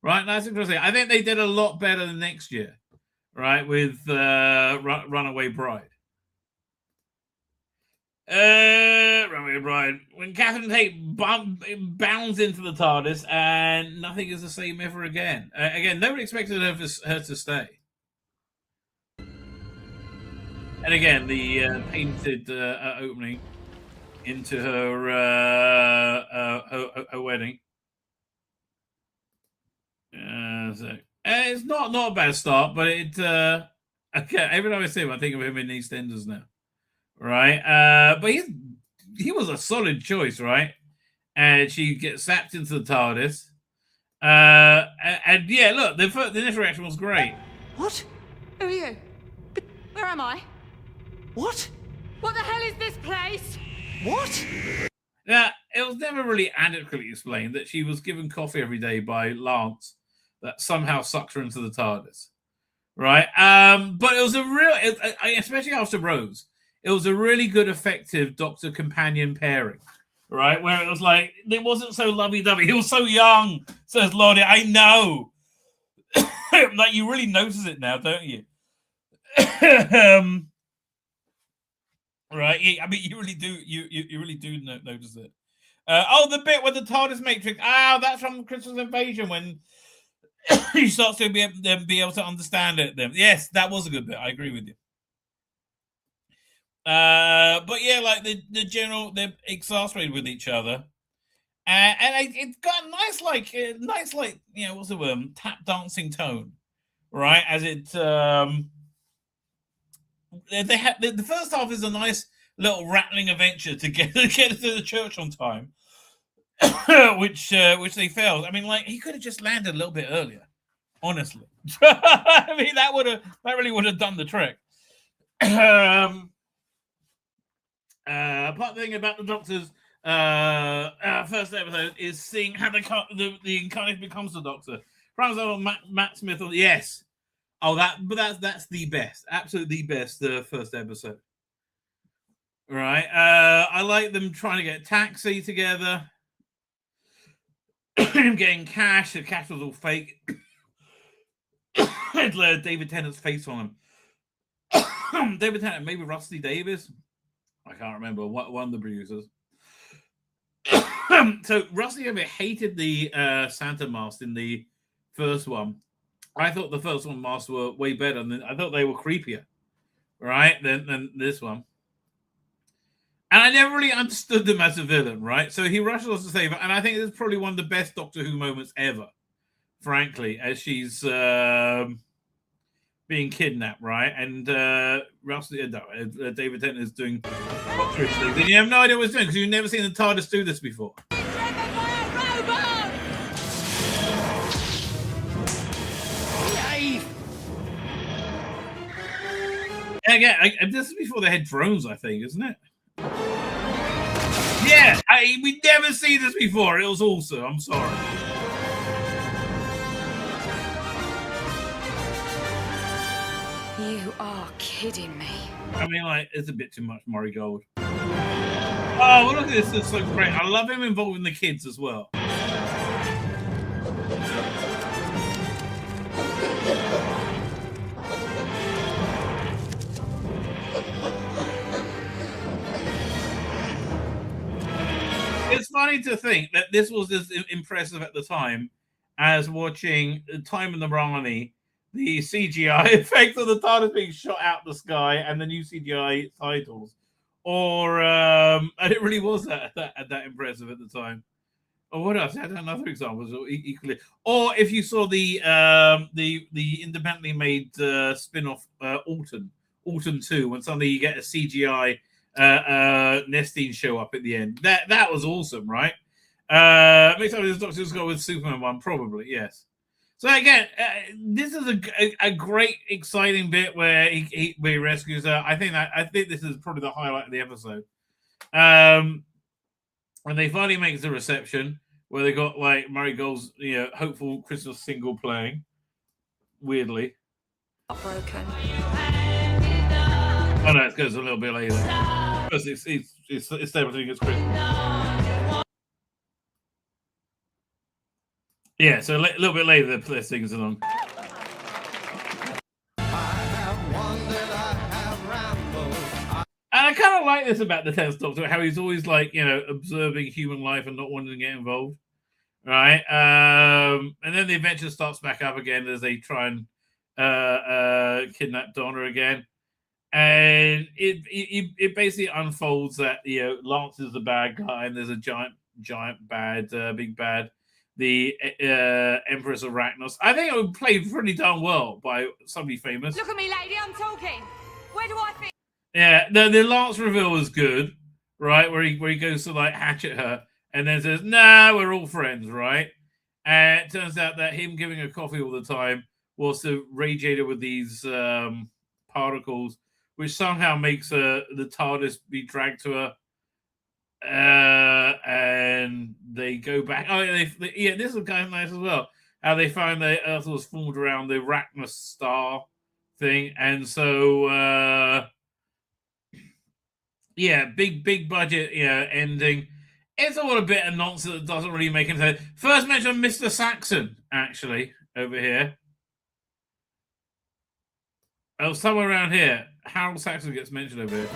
right? Nice and Christmassy. I think they did a lot better than next year, right? With Runaway Bride. Runaway Bride. When Catherine Tate bounds into the TARDIS, and nothing is the same ever again. Again, nobody expected her to stay. And again, the painted opening into her wedding. It's not a bad start, but it every time I see him, I think of him in EastEnders now, right? But he was a solid choice, right? And she gets zapped into the TARDIS, and yeah, look, the initial reaction was great. What? Who are you? Where am I? What? What the hell is this place? What? Now, it was never really adequately explained that she was given coffee every day by Lance that somehow sucked her into the TARDIS, right? But it was especially after Rose, it was a really good, effective Doctor companion pairing, right? Where it was like, it wasn't so lovey-dovey. He was so young, says Lottie. I know. Like, you really notice it now, don't you? Right, I mean, you really do. You really do notice it. The bit with the TARDIS Matrix. That's from Christmas Invasion when he starts to be able to understand it. Then, yes, that was a good bit. I agree with you. But yeah, like the general, they're exasperated with each other. And it's got a nice, like, you know, what's the word? Tap dancing tone, right? As it, they have the first half is a nice little rattling adventure to get to the church on time, which they failed. I mean, like, he could have just landed a little bit earlier, honestly. I mean, that really would have done the trick. Part of the thing about the Doctor's first episode is seeing how the incarnate becomes the Doctor. For example, Matt Smith. Yes. Oh, that's the best, absolutely the best first episode. Right. I like them trying to get a taxi together. Him getting cash. The cash was all fake. Had David Tennant's face on him. David Tennant, maybe Rusty Davis. I can't remember. One of the producers. So Rusty ever hated the Santa mask in the first one. I thought the first one masks were way better. I thought they were creepier, right, than this one. And I never really understood them as a villain, right? So he rushes us to save her, and I think it's probably one of the best Doctor Who moments ever, frankly, as she's being kidnapped, right? And David Tennant is doing Doctor Who things, and you have no idea what he's doing because you've never seen the TARDIS do this before. Again, this is before they had drones, I think, isn't it? Yeah, we'd never seen this before. It was awesome. I'm sorry. You are kidding me. I mean, like, it's a bit too much Murray Gold. Oh, well, look at this. It's so great. I love him involving the kids as well. It's funny to think that this was as impressive at the time as watching Time in the Rani, the CGI effect of the TARDIS being shot out the sky and the new CGI titles. Or and it really was that impressive at the time. Or what else? I had another example equally. Or if you saw the independently made spin-off Alton 2, when suddenly you get a CGI Nestine show up at the end. That was awesome, right? Makes up this Doctor's go with Superman one, probably, yes. So again, this is a great, exciting bit where he rescues her. I think this is probably the highlight of the episode. When they finally make the reception, where they got like Murray Gold's hopeful Christmas single playing, weirdly. Broken. Oh no, it goes a little bit later. Because it's everything it's Christmas. Yeah, so a little bit later they're singing along. And I kind of like this about the 10th Doctor, how he's always like, observing human life and not wanting to get involved. Right? And then the adventure starts back up again as they try and kidnap Donna again. And it basically unfolds that, Lance is the bad guy and there's a giant bad, big bad, the Empress Arachnos. I think it would play pretty darn well by somebody famous. Look at me, lady, I'm talking. Where do I think? Yeah, the Lance reveal was good, right? Where he goes to like hatchet her and then says, "Nah, we're all friends," right? And it turns out that him giving her coffee all the time was to radiate her with these particles, which somehow makes the TARDIS be dragged to her. And they go back. Oh, yeah, this was kind of nice as well. How they found the Earth was formed around the Arachnos star thing, and so big budget, ending. It's all a bit of nonsense that doesn't really make any sense. First mention of Mr. Saxon, actually, over here. Oh, somewhere around here. Harold Saxon gets mentioned over here.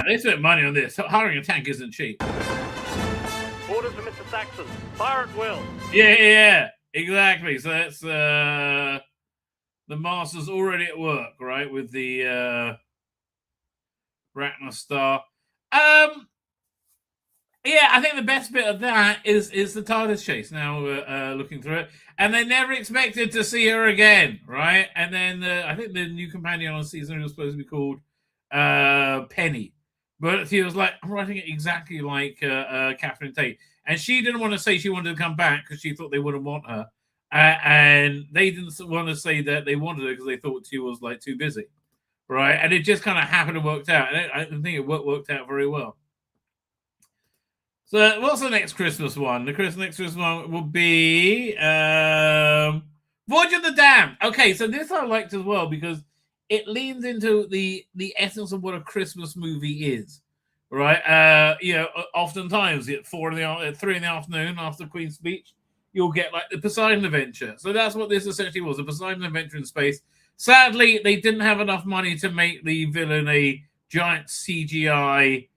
They spent money on this. Hiring a tank isn't cheap. Orders for Mr. Saxon. Fire at will. Yeah. Exactly. So that's the master's already at work, right, with the Ratner star. Yeah, I think the best bit of that is the TARDIS chase. Now looking through it, and they never expected to see her again, right? And then I think the new companion on season was supposed to be called Penny, but she was like, I'm writing it exactly like Catherine Tate, and she didn't want to say she wanted to come back because she thought they wouldn't want her, and they didn't want to say that they wanted her because they thought she was like too busy, right? And it just kind of happened and worked out, and I think it worked out very well. So, what's the next Christmas one? The next Christmas one will be Voyage of the Damned. Okay, so this I liked as well because it leans into the essence of what a Christmas movie is, right? Oftentimes at 3 in the afternoon after Queen's speech, you'll get like the Poseidon Adventure. So that's what this essentially was, a Poseidon Adventure in space. Sadly, they didn't have enough money to make the villain a giant CGI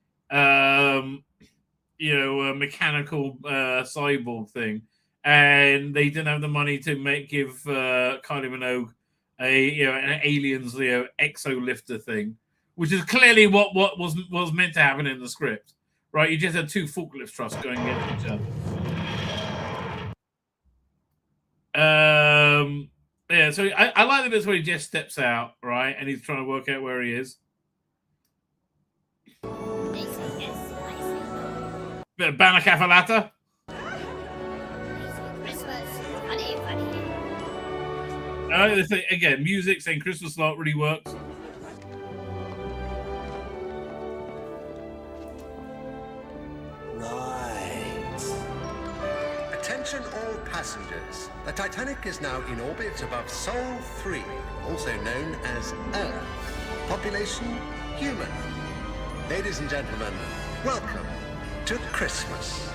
mechanical cyborg thing, and they didn't have the money to give Kylie Minogue an aliens exo-lifter thing, which is clearly what was meant to happen in the script, right? You just had two forklift trucks going against each other. So I like the bits where he just steps out, right, and he's trying to work out where he is. Bit of Banner Cafalata. Again, music saying Christmas lot really works. Right. Attention all passengers. The Titanic is now in orbit above Sol 3, also known as Earth. Population, human. Ladies and gentlemen, welcome to Christmas.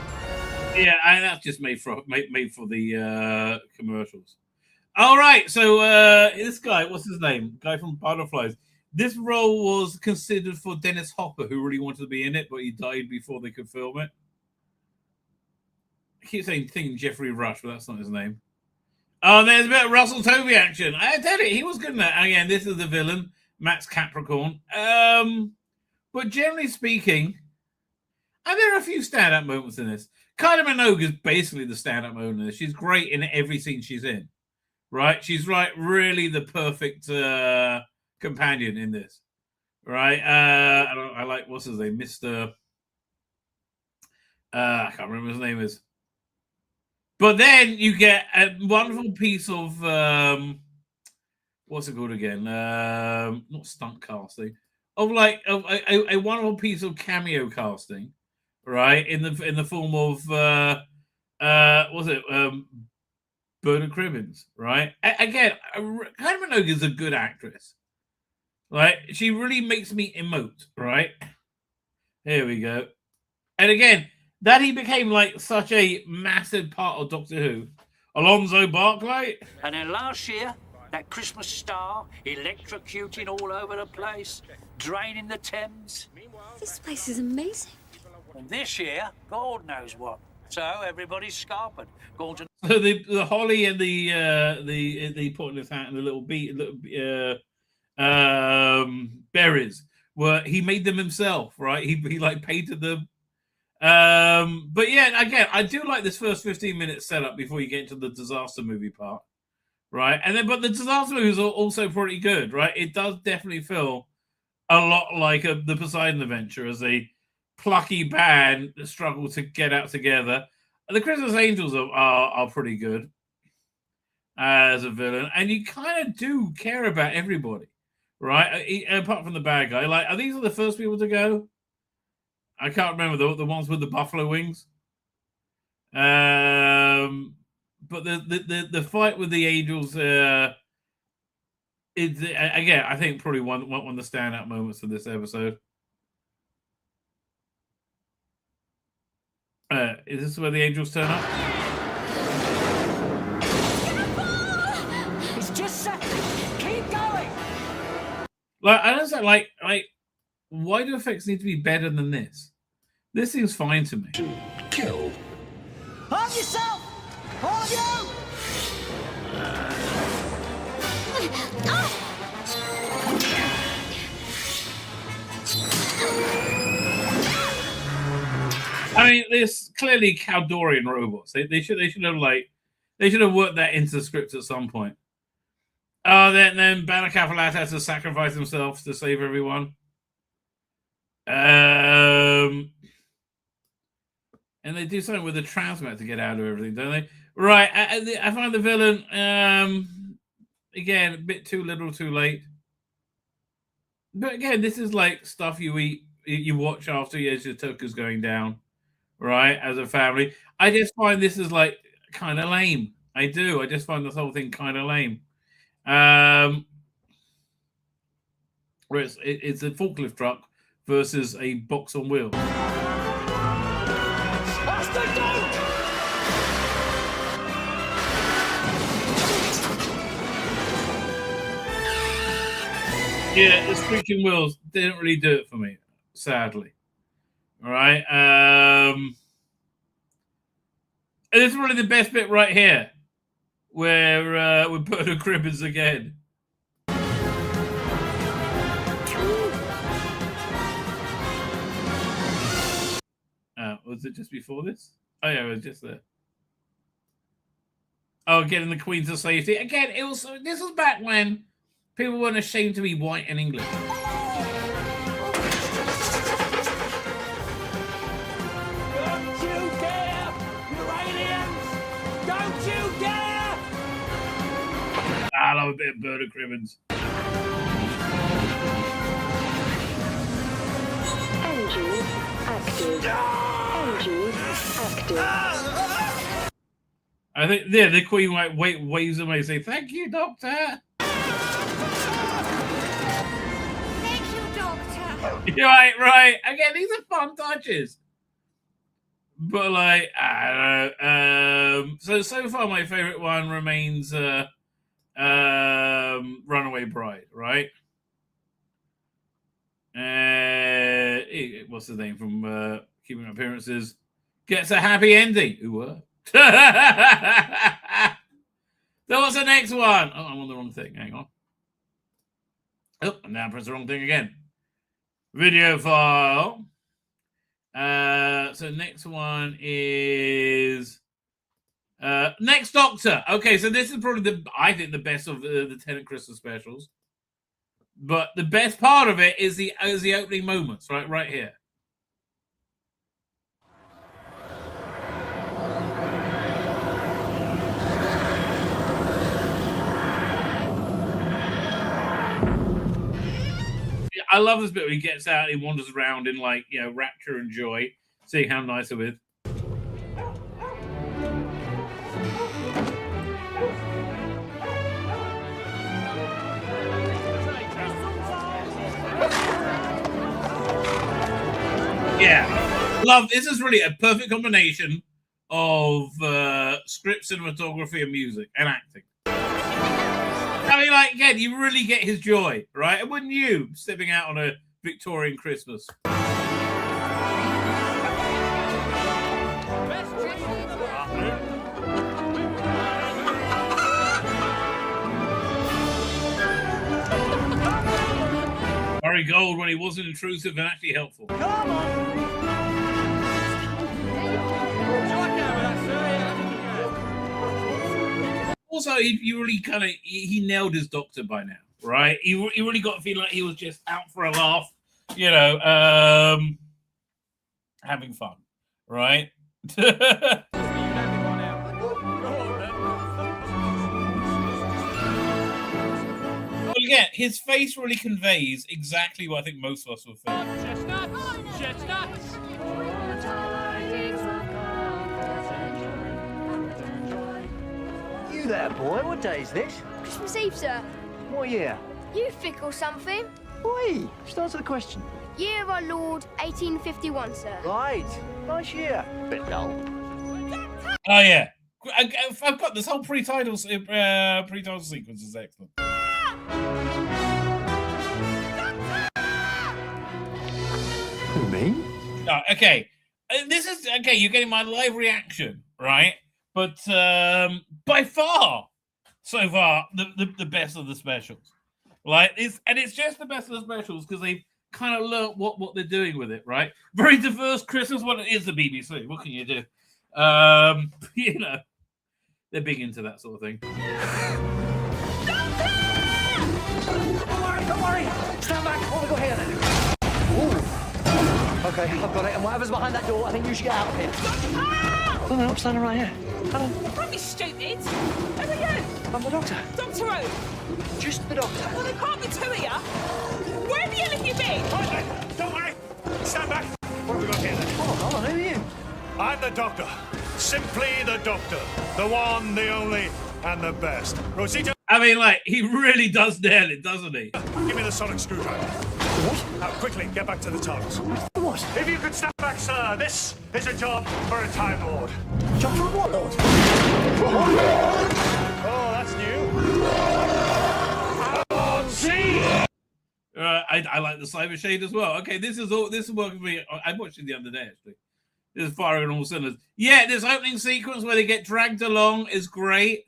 Yeah, and that's just made for the commercials. All right, so this guy, what's his name? Guy from Butterflies. This role was considered for Dennis Hopper, who really wanted to be in it, but he died before they could film it. I keep thinking Jeffrey Rush, but that's not his name. Oh, there's a bit of Russell Tovey action. I tell you, he was good in that. Again, this is the villain, Max Capricorn. But generally speaking, and there are a few standout moments in this. Kylie Minogue is basically the standout moment in this. She's great in every scene she's in, right? She's really the perfect companion in this, right? I like, what's his name? Mr. I can't remember what his name is. But then you get a wonderful piece of, what's it called again? Not stunt casting. Of like a wonderful piece of cameo casting, right? In the form of Bernard Cribbins, right? Again, Kylie Minogue is a good actress, right? She really makes me emote, right? Here we go. And again, that he became like such a massive part of Doctor Who. Alonzo Barclay. And then last year, that Christmas star electrocuting all over the place, draining the Thames. This place is amazing. And this year, God knows what. So everybody's scarpered. Going to... So the holly and the pot in his hat and the little berries he made them himself, right? He like painted them. But yeah, again, I do like this first 15 minutes setup before you get into the disaster movie part. Right, and then, but the disaster movies are also pretty good, right? It does definitely feel a lot like the Poseidon Adventure as a plucky band that struggle to get out together. The Christmas Angels are pretty good as a villain, and you kind of do care about everybody, right? Apart from the bad guy. Like, are these the first people to go? I can't remember the ones with the buffalo wings. But the fight with the Angels is again, I think probably one of the standout moments of this episode. Is this where the Angels turn up? It's just keep going. Like, I don't say like why do effects need to be better than this? This seems fine to me. Kill. Arm yourself! All of you! I mean, there's clearly Caldorian robots. They should have worked that into the script at some point. Oh, then Banner Capilat has to sacrifice himself to save everyone. And they do something with the transmat to get out of everything, don't they? Right. I find the villain again a bit too little, too late. But again, this is like stuff you eat, you watch after your toka's going down, right? As a family, I just find this is like kind of lame. I do. I just find this whole thing kind of lame. Where it's a forklift truck versus a box on wheels. Yeah, the squeaking wheels didn't really do it for me, sadly. All right. And this is really the best bit right here, where we put the Cribbins again. Was it just before this? Oh yeah, it was just there. Oh, getting the Queen to safety again. This was back when people weren't ashamed to be white and English. Don't you dare, you aliens! Don't you dare! I love a bit of Bird of Cribbins. Engine active. Engine active. I think the Queen waves away and say, "Thank you, Doctor." Thank you, Doctor. Right. Again, these are fun touches. But like, I don't know. So far, my favorite one remains Runaway Bride, right? What's the name from Keeping Appearances? Gets a happy ending. Ooh. So what's the next one? Oh, I'm on the wrong thing. Hang on. Oh, I'm now press the wrong thing again. Video file. So next one is Next Doctor. Okay, so this is probably I think the best of the Tennant Christmas specials. But the best part of it is the opening moments, right here. I love this bit where he gets out, he wanders around in rapture and joy, seeing how nice it is. Yeah, love. This is really a perfect combination of script, cinematography, and music and acting. I mean, again, you really get his joy, right? And wouldn't you, stepping out on a Victorian Christmas? Barry Gold when he wasn't intrusive and actually helpful. Come on. Also, he really he nailed his Doctor by now, right? He really got to feel like he was just out for a laugh, having fun, right? Well, again, his face really conveys exactly what I think most of us will feel. Chestnuts! You there, boy? What day is this? Christmas Eve, sir. What year? You think or something? Oi, just answer the question. Year of our Lord, 1851, sir. Right. Nice year. Bit dull. Oh, yeah. I've got this whole pre-title sequence is excellent. Who, me? Oh, okay. This is, okay, you're getting my live reaction, right? But by far, so far the best of the specials. Like it's just the best of the specials because they've kind of learnt what they're doing with it, right? Very diverse Christmas. Well, it is the BBC. What can you do? You know, they're big into that sort of thing. Don't worry. Stand back. What have we got here then? Ooh. Okay, I've got it. And whatever's behind that door, I think you should get out of here. Oh, no, I'm standing right here. Come on. Don't be stupid. Who are you? I'm the doctor. Doctor who? Just the doctor. Well, there can't be two of you. Where the hell have you been? Don't worry. Stand back. What have we got here then? Oh, hold on. Who are you? I'm the doctor. Simply the doctor. The one, the only, and the best. Rosita. I mean, like, he really does nail it, doesn't he? Give me the sonic screwdriver. What? Now, quickly, get back to the TARDIS. What? If you could stand back, sir, this is a job for a Time Lord. Job for a what, Lord? Oh, that's new. I like the Cyber Shade as well. Okay, this is working for me. I watched it the other day, actually. This is firing on all cylinders. Yeah, this opening sequence where they get dragged along is great,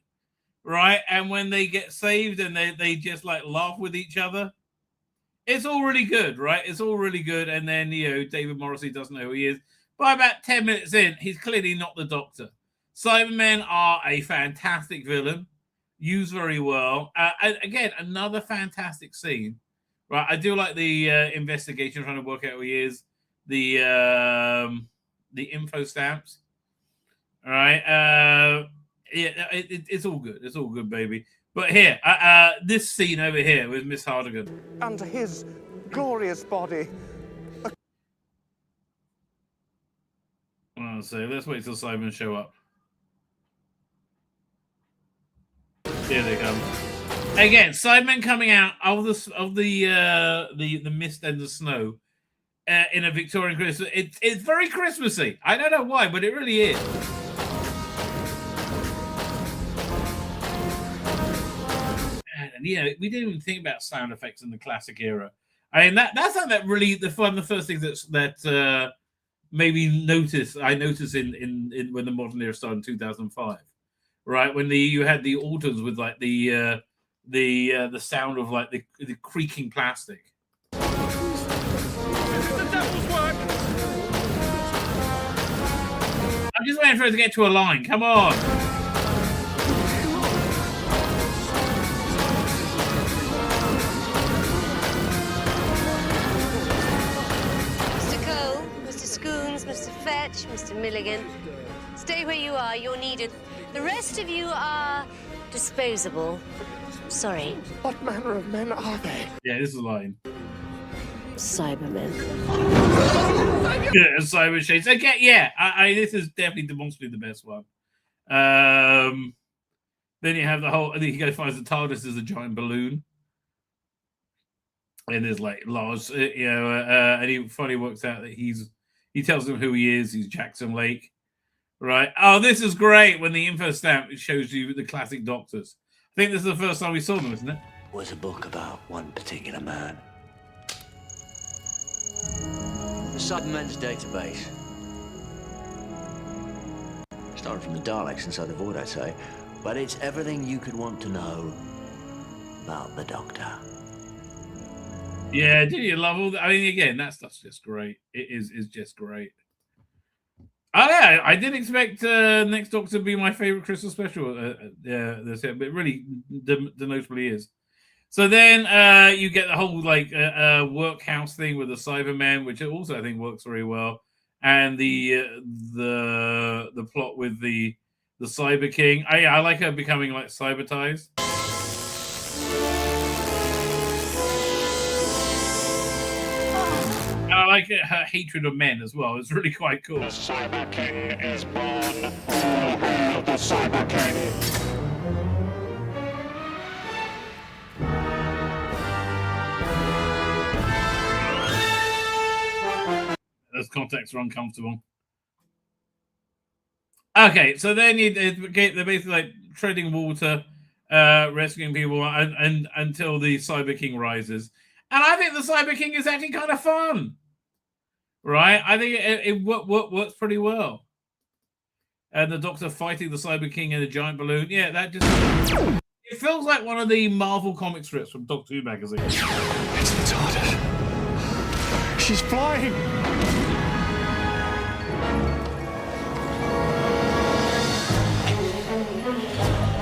right? And when they get saved and they just like laugh with each other, it's all really good, right? It's all really good. And then, you know, David Morrissey doesn't know who he is. By about 10 minutes in, he's clearly not the Doctor. Cybermen are a fantastic villain, used very well. And again, another fantastic scene, right? I do like the investigation trying to work out who he is. The info stamps. All right. Yeah, it's all good. It's all good, baby. But here, this scene over here with Miss Hardigan. Under his glorious body. So let's wait till Simon show up. Here they come. Again, Cybermen coming out of the mist and the snow in a Victorian Christmas. It's very Christmassy. I don't know why, but it really is. And you know, we didn't even think about sound effects in the classic era. I mean, that's like that really the first thing that maybe I noticed in when the modern era started in 2005, right? When you had the autos with like the sound of like the creaking plastic. The devil's work. I'm just waiting for it to get to a line. Come on. Mr. Fetch, Mr. Milligan. Stay where you are, you're needed. The rest of you are disposable. Sorry. What manner of men are they? Yeah, this is a line. Cybermen. Yeah, Cyber Shades. Okay, yeah. This is definitely demonstrably the best one. Then you have the whole. I think he goes finds the TARDIS is a giant balloon. And there's like large, and he finally works out that he tells them who he is. He's Jackson Lake, right? Oh, this is great when the info stamp shows you the classic Doctors. I think this is the first time we saw them, isn't it? Was a book about one particular man. The Cybermen's database. Started from the Daleks inside the Void, I'd say. But it's everything you could want to know about the Doctor. Yeah, did you love all that? I mean, again, that stuff's just great. It is just great. Oh yeah, I didn't expect Next Doctor to be my favorite Christmas special. This year, but it really notably is. So then you get the whole like workhouse thing with the Cybermen, which also I think works very well, and the plot with the Cyber King. I like her becoming like cybertized. I like her hatred of men as well. It's really quite cool. The Cyber King is born. All hail the Cyber King. Those contexts are uncomfortable. Okay, so then they're basically like treading water, rescuing people, and until the Cyber King rises. And I think the Cyber King is actually kind of fun. Right? I think it works pretty well. And the Doctor fighting the Cyber King in a giant balloon. Yeah, that just... It feels like one of the Marvel comic strips from Doctor Who magazine. It's the TARDIS. She's flying.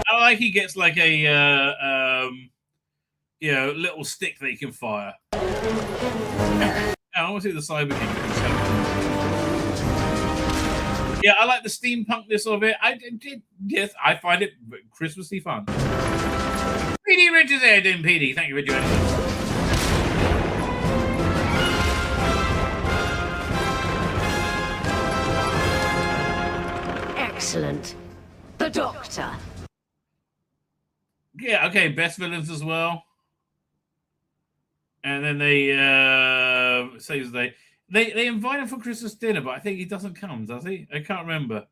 I like he gets like a little stick that he can fire. I want to see the Cyber King. Yeah, I like the steampunkness of it. Yes, I find it Christmassy fun. PD Richards there, Dim PD. Thank you for joining us. Excellent. The Doctor. Yeah, okay, best villains as well. And then they saves the day. They invite him for Christmas dinner, but I think he doesn't come, does he? I can't remember.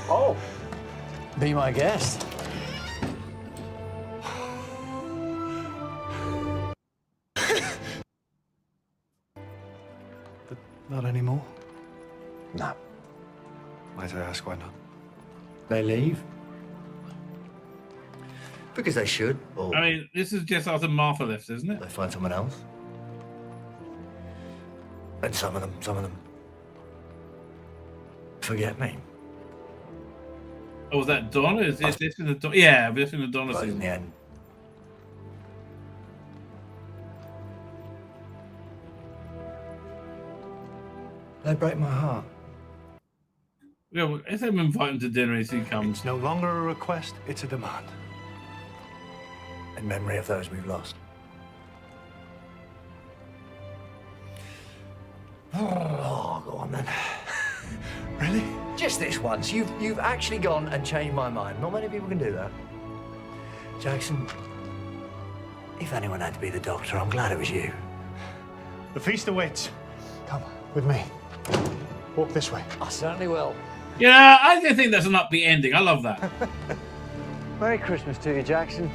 Oh, be my guest. But not anymore. No. Might I ask why not? They leave. Because they should. Or I mean, this is just after Martha left, isn't it? they find someone else. And some of them forget me. Oh, was that Donna? Is this in the Donna? Yeah, this in the Donna But in season. the end, they break my heart. Yeah, well, if they invite him to dinner as he comes. It's no longer a request, it's a demand. In memory of those we've lost. Oh, go on then. Really? Just this once. You've actually gone and changed my mind. Not many people can do that. Jackson, if anyone had to be the Doctor, I'm glad it was you. The feast awaits. Come with me. Walk this way. I certainly will. Yeah, I do think that's an upbeat ending. I love that. Merry Christmas to you, Jackson.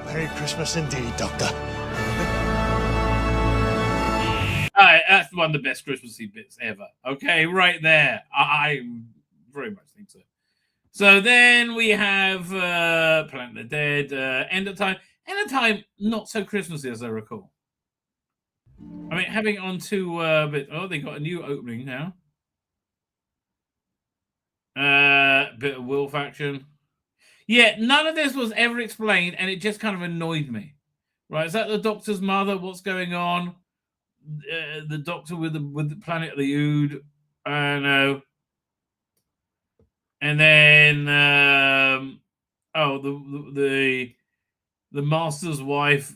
Merry Christmas indeed, Doctor. All right, that's one of the best Christmassy bits ever. Okay, right there. I very much think so. So then we have Planet of the Dead, End of Time. End of Time, not so Christmassy as I recall. I mean, having on to they got a new opening now. Bit of Wolf action. Yeah, none of this was ever explained, and it just kind of annoyed me. Right? Is that the Doctor's mother? What's going on? The Doctor with the Planet of the Ood. I don't know. And then the Master's wife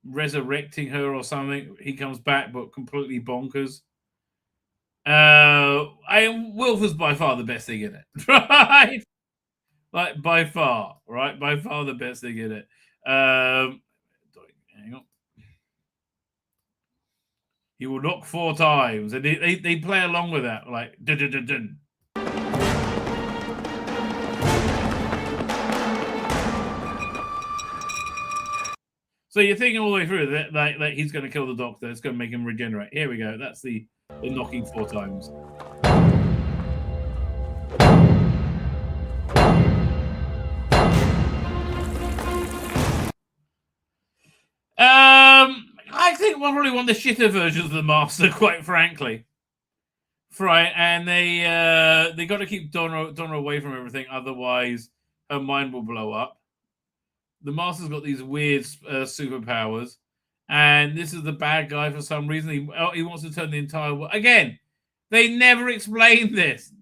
resurrecting her or something. He comes back, but completely bonkers. Wolf was by far the best thing in it, right? Like by far, right? By far the best thing in it. Hang on. He will knock 4 times, and they play along with that, like dun dun dun dun. So you're thinking all the way through that he's going to kill the Doctor. It's going to make him regenerate. Here we go. That's the knocking 4 times. I think we're probably one of the shitter versions of the Master, quite frankly. Right, and they got to keep Donna away from everything, otherwise her mind will blow up. The Master's got these weird superpowers, and this is the bad guy for some reason. He wants to turn the entire world. Again, they never explained this.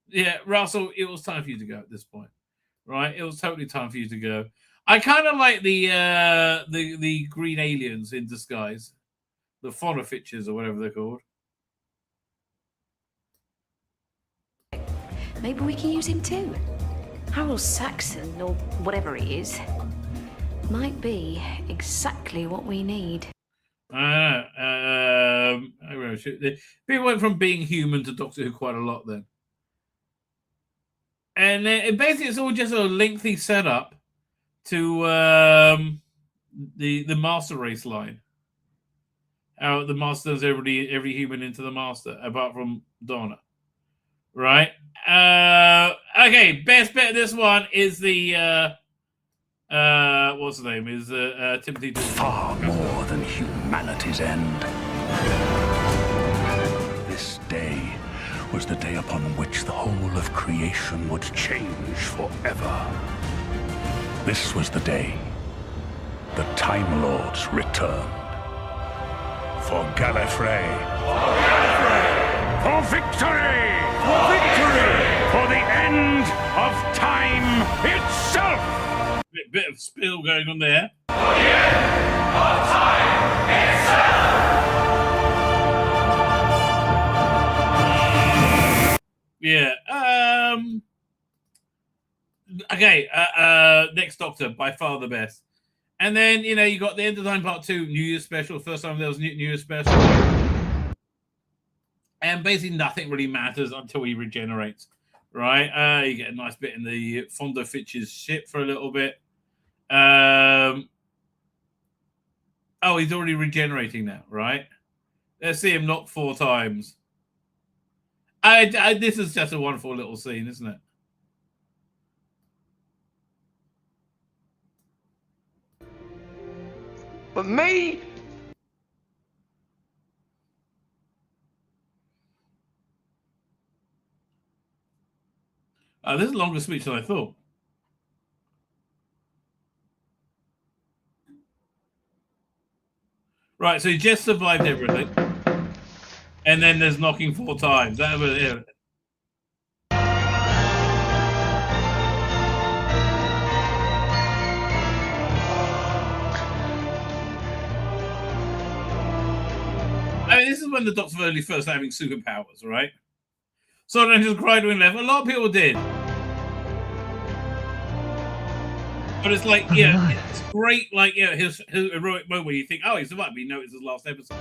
Yeah, Russell, it was time for you to go at this point, right? It was totally time for you to go. I kind of like the green aliens in disguise, the Phonofitches or whatever they're called. Maybe we can use him too. Harold Saxon, or whatever he is, might be exactly what we need. I don't know. People went from being human to Doctor Who quite a lot then. And basically it's all just a lengthy setup to the Master Race line. How the Master turns every human into the Master, apart from Donna. Right? Okay, best bet of this one is the What's his name? Is Timothy Far more than humanity's end. This day was the day upon which the whole of creation would change forever. This was the day the Time Lords returned. For Gallifrey. For Gallifrey! For victory! For victory! For the end of time itself! Bit of spill going on there. For the end of time itself! Yeah. Okay. Next Doctor, by far the best. And then, you know, you got the End of Time Part 2, New Year's special. First time there was New Year's special. And basically nothing really matters until he regenerates, right? You get a nice bit in the Fondo Fitch's ship for a little bit. Oh, he's already regenerating now, right? Let's see him knock 4 times. This is just a wonderful little scene, isn't it? But me? This is a longer speech than I thought. Right, so he just survived everything. And then there's knocking 4 times. That was it. I mean, this is when the Doctor only first having superpowers, right? So then just cried when he left. A lot of people did. But it's like, yeah, it's great, like, yeah, his heroic moment where you think, oh, he survived, but you know it's his last episode.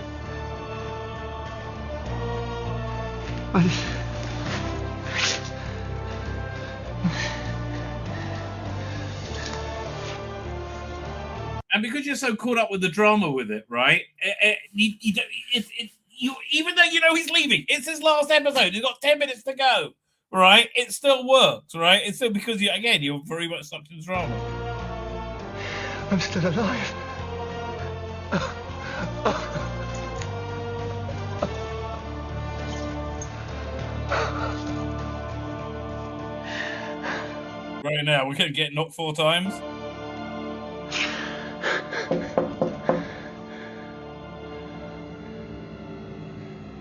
And because you're so caught up with the drama with it, right? You don't, even though you know he's leaving, it's his last episode. He's got 10 minutes to go, right? It still works, right? It's still because you're very much sucked into drama. I'm still alive. Right now, we're going to get knocked 4 times.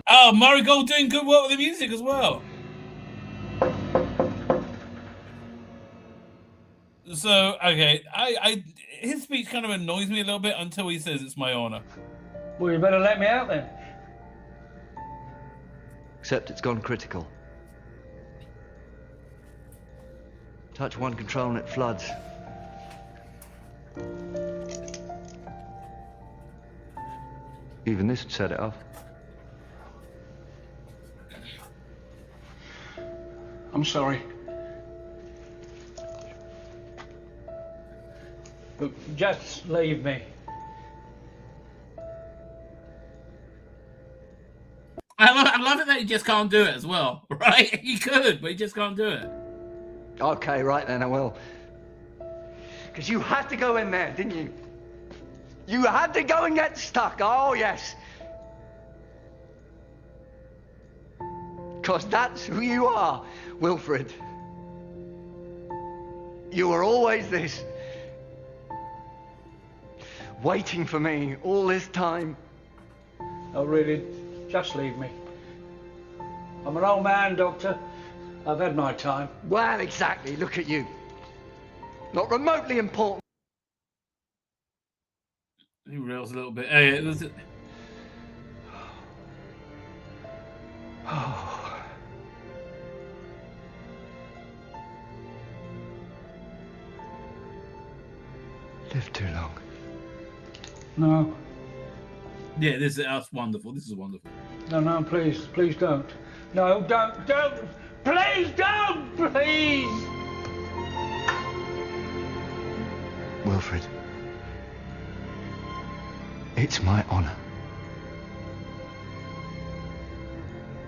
Oh, Murray Gold doing good work with the music as well. So, okay, his speech kind of annoys me a little bit until he says it's my honor. Well, you better let me out then. Except it's gone critical. Touch 1 control and it floods. Even this would set it off. I'm sorry. But just leave me. I love it that he just can't do it as well, right? He could, but he just can't do it. Okay, right then, I will. Because you had to go in there, didn't you? You had to go and get stuck, oh yes. Because that's who you are, Wilfred. You were always this. Waiting for me all this time. Oh, really, just leave me. I'm an old man, Doctor. I've had my time. Well, exactly. Look at you. Not remotely important. He rails a little bit. Hey, Lived too long. No. Yeah, that's wonderful. This is wonderful. No, please don't. No, don't. Please don't, please. Wilfred, it's my honor.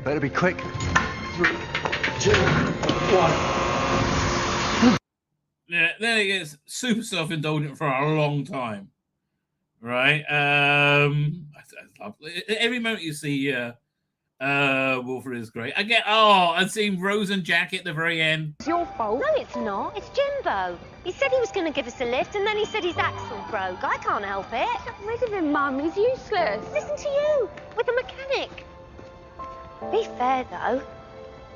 Better be quick. 3, 2, 1. Yeah, then it gets super self-indulgent for a long time, right? I love every moment you see Wolford is great. Again, and seeing Rose and Jackie at the very end. It's your fault. No, it's not. It's Jimbo. He said he was going to give us a lift, and then he said his axle broke. I can't help it. Get rid of him, Mum. He's useless. Listen to you, with a mechanic. Be fair, though.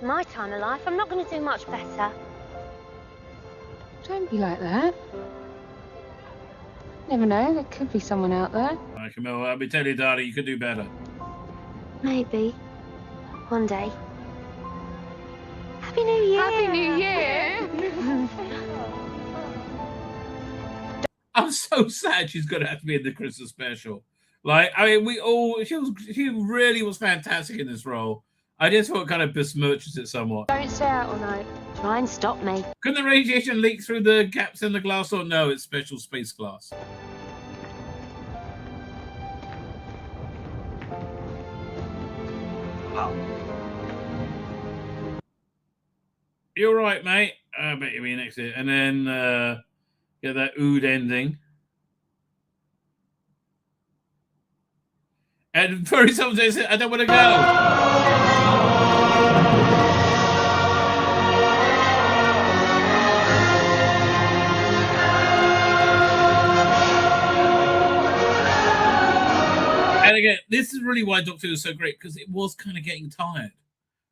In my time of life, I'm not going to do much better. Don't be like that. Never know, there could be someone out there. All right, Camille, I'll be telling you, darling, you could do better. Maybe. One day. Happy New Year! Happy New Year! I'm so sad she's going to have to be in the Christmas special. Like, I mean, she really was fantastic in this role. I just thought it kind of besmirches it somewhat. Don't stay out all night. Try and stop me. Couldn't the radiation leak through the gaps in the glass, or no, it's special space glass? You're right, mate. I bet you'll be next to it. And then get that ood ending. And very sometimes I don't want to go. And again, this is really why Doctor Who is so great, because it was kind of getting tired,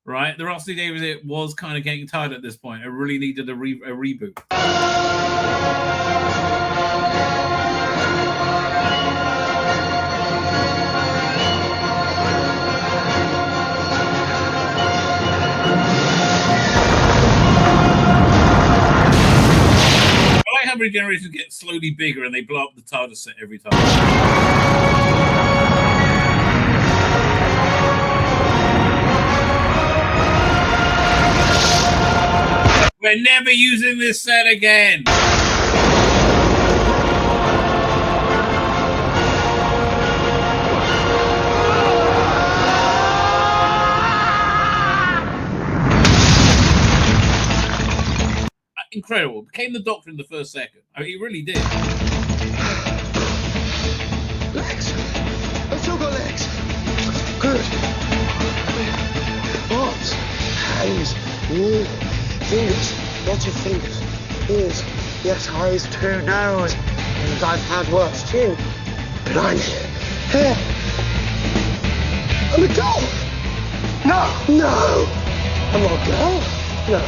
right? The Rusty Davies, it was kind of getting tired at this point. It really needed a reboot. I like how regenerations get slowly bigger and they blow up the TARDIS set every time. We're never using this set again. Incredible. Became the Doctor in the first second. I mean, he really did. Legs. I've still got legs. Good. Arms. Hands. Fingers. Lots of fingers. Ears. Yes, eyes too. Nose. And I've had worse. Chin. Blimey. Hair. I'm a girl. No. I'm not a girl. No.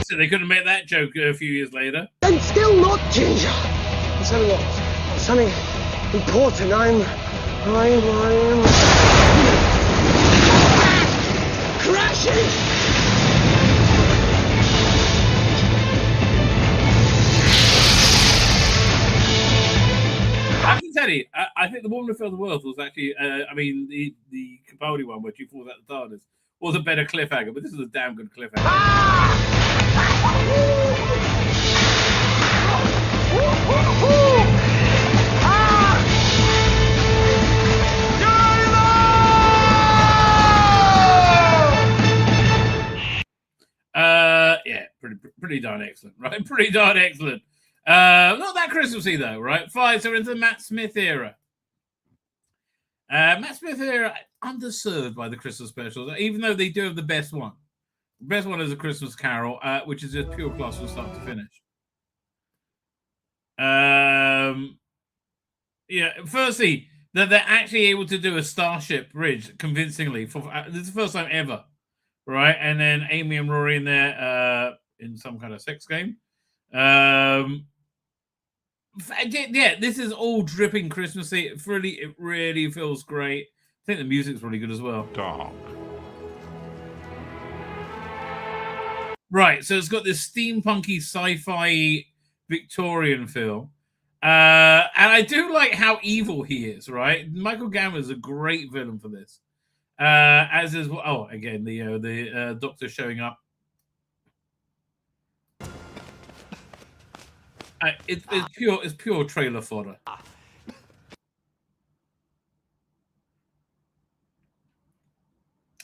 So they couldn't make that joke a few years later. I'm still not Ginger. There's something else. Something important. I'm crashing. I can tell you, I think the Woman Who Filled the World was actually, the Capaldi one, where she falls out the TARDIS, was a better cliffhanger, but this is a damn good cliffhanger. Yeah, pretty darn excellent, right? Pretty darn excellent. Not that Christmassy though, right? Fine, so we're into the Matt Smith era. Matt Smith era, underserved by the Christmas specials, even though they do have the best one. The best one is A Christmas Carol, which is just pure class from start to finish. Yeah, firstly, that they're actually able to do a Starship Bridge convincingly. This is the first time ever, right? And then Amy and Rory in there in some kind of sex game. Yeah, this is all dripping Christmassy. It really feels great. I think the music's really good as well. Dark. Right, so it's got this steampunky sci-fi Victorian feel. And I do like how evil he is, right? Michael Gambon is a great villain for this. As is, again, the Doctor showing up. It's pure trailer fodder.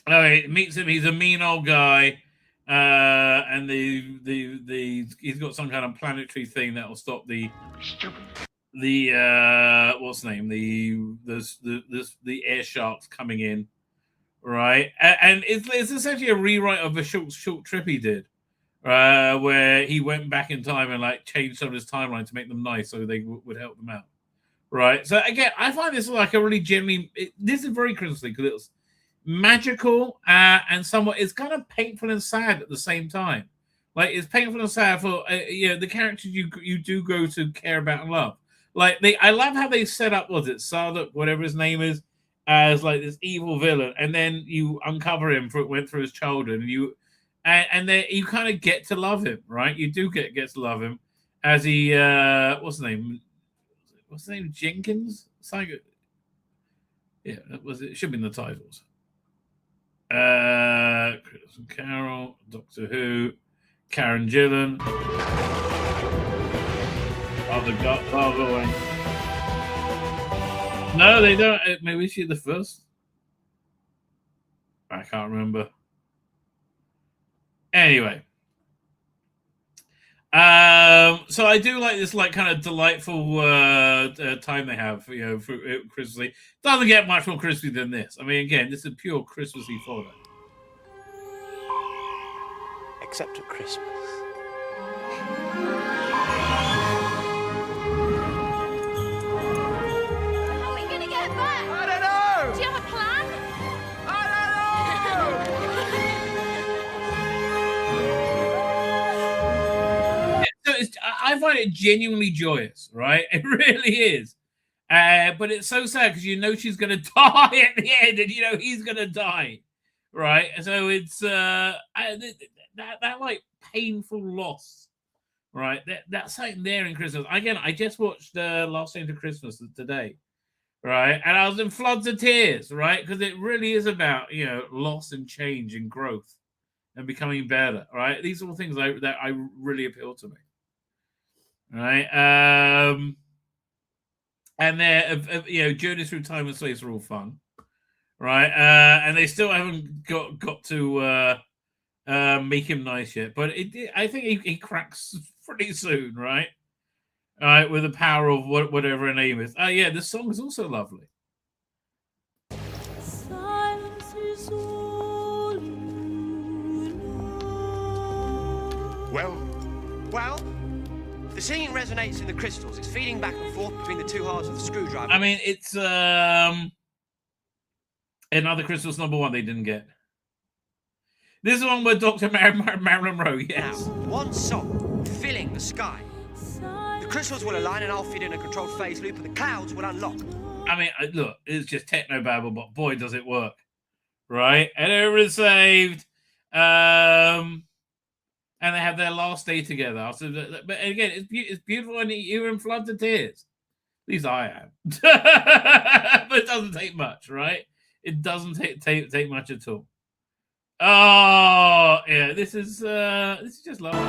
It meets him. He's a mean old guy. and he's got some kind of planetary thing that will stop the what's the name, the air sharks coming in, right? And it's essentially a rewrite of a short trip he did, where he went back in time and like changed some of his timeline to make them nice so they would help them out, right? So again, I find this like a really this is very Christmassy because it's magical and somewhat it's kind of painful and sad at the same time. Like it's painful and sad for the characters you do go to care about and love. Like I love how they set up, was it Sarduk, whatever his name is, as like this evil villain, and then you uncover him went through his childhood, and then you kind of get to love him, right? You do get to love him as he what's the name? Jenkins? Yeah, that was it. Should be in the titles. Chris and Carol, Doctor Who, Karen Gillan, other Godfather one. No, they don't. Maybe she's the first. I can't remember. Anyway, so I do like this, like kind of delightful time they have, for Christmassy. Doesn't get much more Christmassy than this. I mean, again, this is pure Christmassy fodder. Except at Christmas. How are we gonna get back? I don't know! Do you have a plan? So I find it genuinely joyous, right? It really is. But it's so sad because she's going to die at the end, and he's going to die, right? So it's that like painful loss, right? That's something there in Christmas. Again, I just watched Last Saint of Christmas today, right? And I was in floods of tears, right? Because it really is about loss and change and growth and becoming better, right? These are all things that I really appeal to me, right? And they're journeys through time and space are all fun, right? And they still haven't got to make him nice yet, but I think he cracks pretty soon, right? All right, with the power of whatever her name is. Yeah, this song is also lovely. Well, the singing resonates in the crystals. It's feeding back and forth between the two halves of the screwdriver. I mean, it's another Christmas #1 they didn't get. This is the one where Dr. Marilyn Monroe, yes. Now, one song, filling the sky. The crystals will align and I'll feed in a controlled phase loop and the clouds will unlock. I mean, look, it's just techno-babble, but boy, does it work. Right? And everyone's saved. And they have their last day together. So, but again, it's beautiful, and you're in floods of tears. At least I am. But it doesn't take much, right? It doesn't take much at all. Oh, yeah, this is just lovely.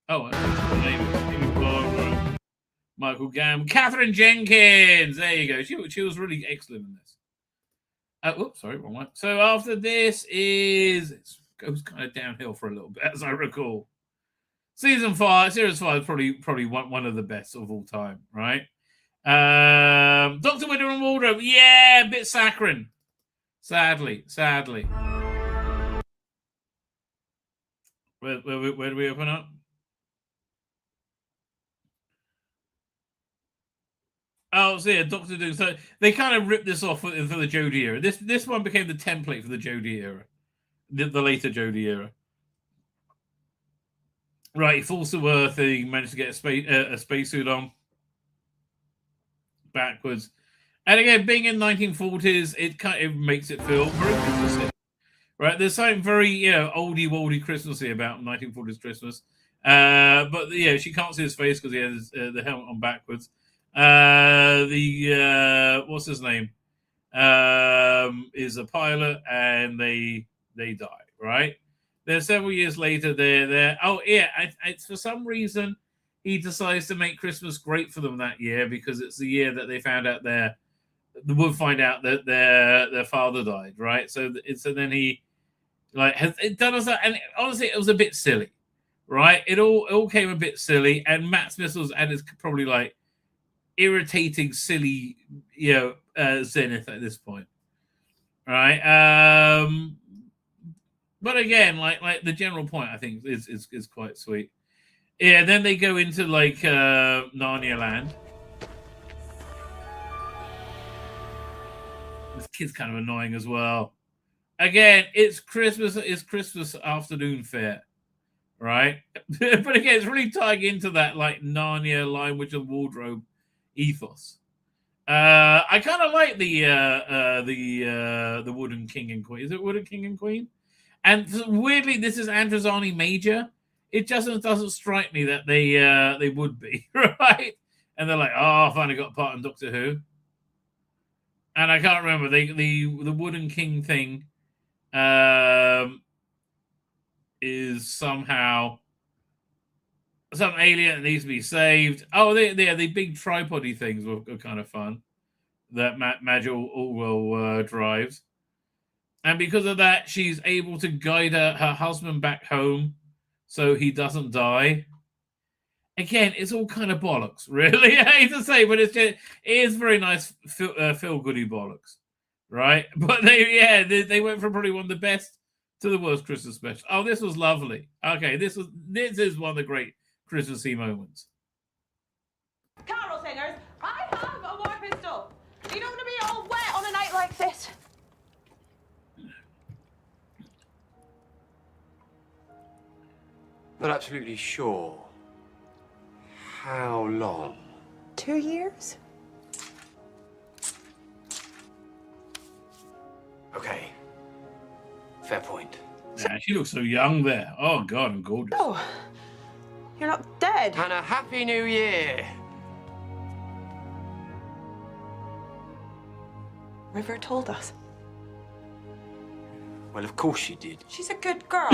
Oh, Michael Gamm, Catherine Jenkins. There you go. She was really excellent in this. Oops, sorry, wrong one. So after this it goes kind of downhill for a little bit, as I recall. Series 5 is probably one of the best of all time, right? Dr. Winter and Wardrobe, yeah, a bit saccharine. Sadly. Where do we open up? Oh, so yeah, Doctor Doom. So they kind of ripped this off for the Jodie era. This one became the template for the Jodie era, the later Jodie era. Right, he falls to Earth. He managed to get a spacesuit on backwards, and again, being in 1940s, it kind of makes it feel very Christmassy. Right, there's something very oldie-woldy Christmassy about 1940s Christmas. But she can't see his face because he has the helmet on backwards. What's his name? Is a pilot, and they die, right? Then several years later, they're oh yeah, it's for some reason he decides to make Christmas great for them that year because it's the year that they found out they would find out that their father died, right? So then he like has it done us that, and honestly, it was a bit silly, right? It all came a bit silly, and Matt Smith was at his probably like irritating, silly, zenith at this point, right? But again, like the general point, I think is quite sweet. Yeah, then they go into like Narnia Land. This kid's kind of annoying as well. Again, it's Christmas afternoon fare, right? But again, it's really tying into that like Narnia Lion, Witch and Wardrobe ethos. I kind of like the Wooden King and Queen. Is it Wooden King and Queen? And weirdly, this is Androzani Major. It just doesn't strike me that they would be, right? And they're like, oh, I finally got a part in Doctor Who. And I can't remember the Wooden King thing is somehow some alien that needs to be saved. Oh, the big tripody things were kind of fun that Madge Orwell drives. And because of that, she's able to guide her husband back home so he doesn't die. Again, it's all kind of bollocks, really. I hate to say, but it is very nice feel-goody bollocks, right? But they went from probably one of the best to the worst Christmas special. Oh, this was lovely. Okay, this is one of the great Christmassy moments. Carol singers, I have a war pistol. You don't want to be all wet on a night like this. Not absolutely sure. How long? 2 years? Okay. Fair point. Yeah, she looks so young there. Oh, God, and gorgeous. Oh, you're not dead. And a happy new year. River told us. Well, of course she did. She's a good girl.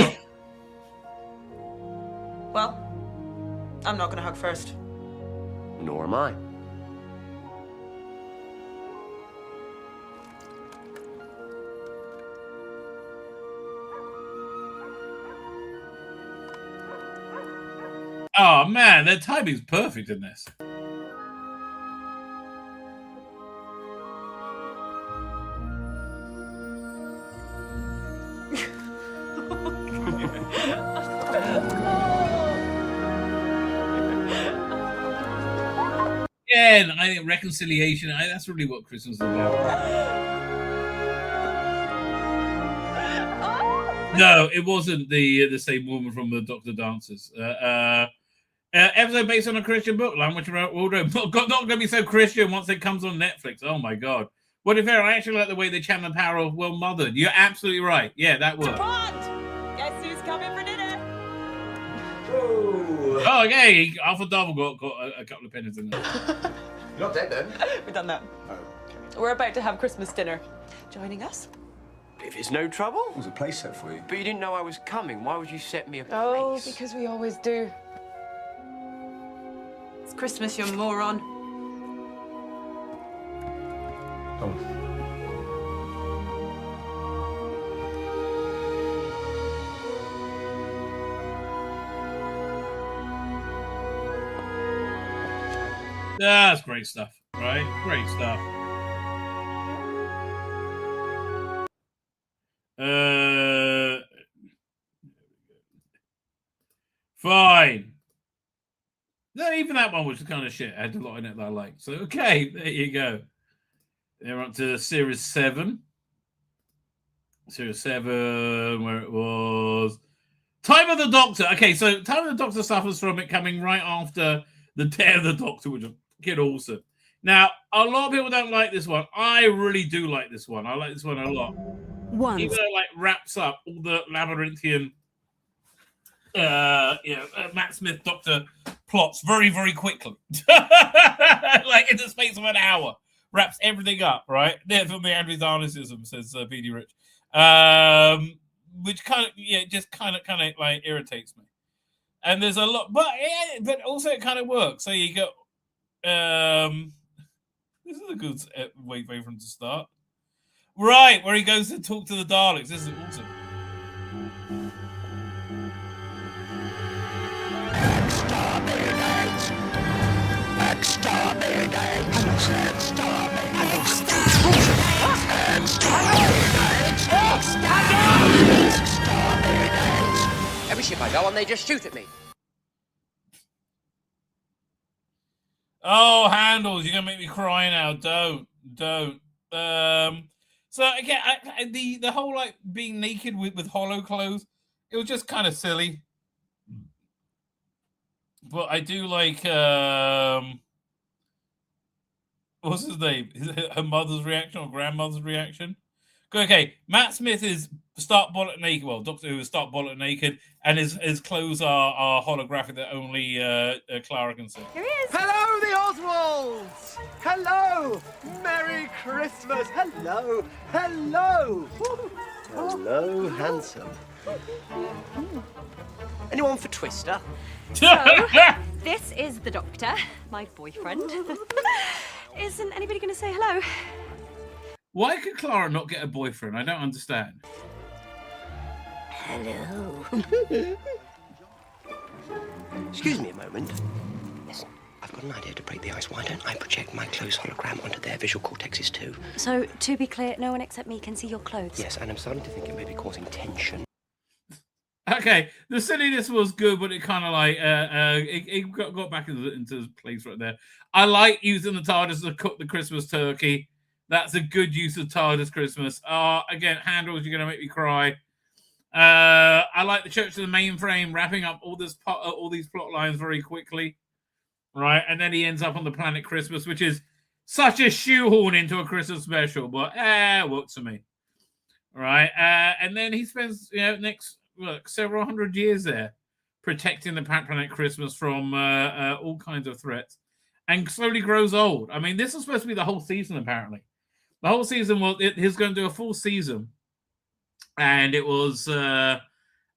Well, I'm not gonna hug first. Nor am I. Oh, man, their timing's perfect in this. Again, I think reconciliation, that's really what Christmas is about. No, it wasn't the same woman from the Dr. Dancers. Episode based on a Christian book, Language Wardrobe. Not going to be so Christian once it comes on Netflix. Oh my God. What if I actually like the way they channel the power of Well Mothered? You're absolutely right. Yeah, that works. Guess who's coming for dinner? Oh, okay. Alpha Double got a couple of pennies in there. You're not dead then? We've done that. Oh, okay. We're about to have Christmas dinner. Joining us? If it's no trouble. There's a place set for you. But you didn't know I was coming. Why would you set me a place? Oh, because we always do. It's Christmas, you moron. Come That's great stuff, right? Great stuff. Fine. No, even that one was kind of shit. I had a lot in it that I liked. So, okay, there you go. They're up to Series 7. Series 7, where it was Time of the Doctor. Okay, so Time of the Doctor suffers from it coming right after the Day of the Doctor, which is kid awesome. Now, a lot of people don't like this one. I really do like this one. I like this one a lot. Even though it like wraps up all the labyrinthian Matt Smith Doctor plots very, very quickly. Like in the space of an hour. Wraps everything up, right? There from the Andrew Darnism, says PD Rich. Which kind of, just kind of like irritates me. And there's a lot, but also it kind of works. So you go, this is a good way for him to start. Right, where he goes to talk to the Daleks. This is awesome. Every ship I go on, they just shoot at me. Oh, Handles, you're gonna make me cry now. Don't. So again, the whole like being naked with hollow clothes, it was just kind of silly. But I do like what's his name? Is it her mother's reaction or grandmother's reaction? Okay, Matt Smith is stark bollock naked. Well, Doctor Who is stark bollock naked, and his clothes are holographic that only Clara can see. Here he is. Hello, the Oswalds! Hello! Merry Christmas! Hello! Hello! Hello, handsome. Anyone for Twister? So, this is the Doctor, my boyfriend. Isn't anybody going to say hello? Why could Clara not get a boyfriend? I don't understand. Hello. Excuse me a moment. Listen, I've got an idea to break the ice. Why don't I project my clothes hologram onto their visual cortexes too? So, to be clear, no one except me can see your clothes? Yes, and I'm starting to think it may be causing tension. Okay, the silliness was good, but it kind of like it got back into place right there. I like using the TARDIS to cook the Christmas turkey. That's a good use of TARDIS Christmas. Again, Handles, you're gonna make me cry. I like the Church of the Mainframe wrapping up all these plot lines very quickly, right? And then he ends up on the planet Christmas, which is such a shoehorn into a Christmas special, but it works for me, right? And then he spends several hundred years there protecting the planet Christmas from all kinds of threats, and slowly grows old. I mean, this is supposed to be the whole season, apparently. The whole season he's going to do a full season, and it was going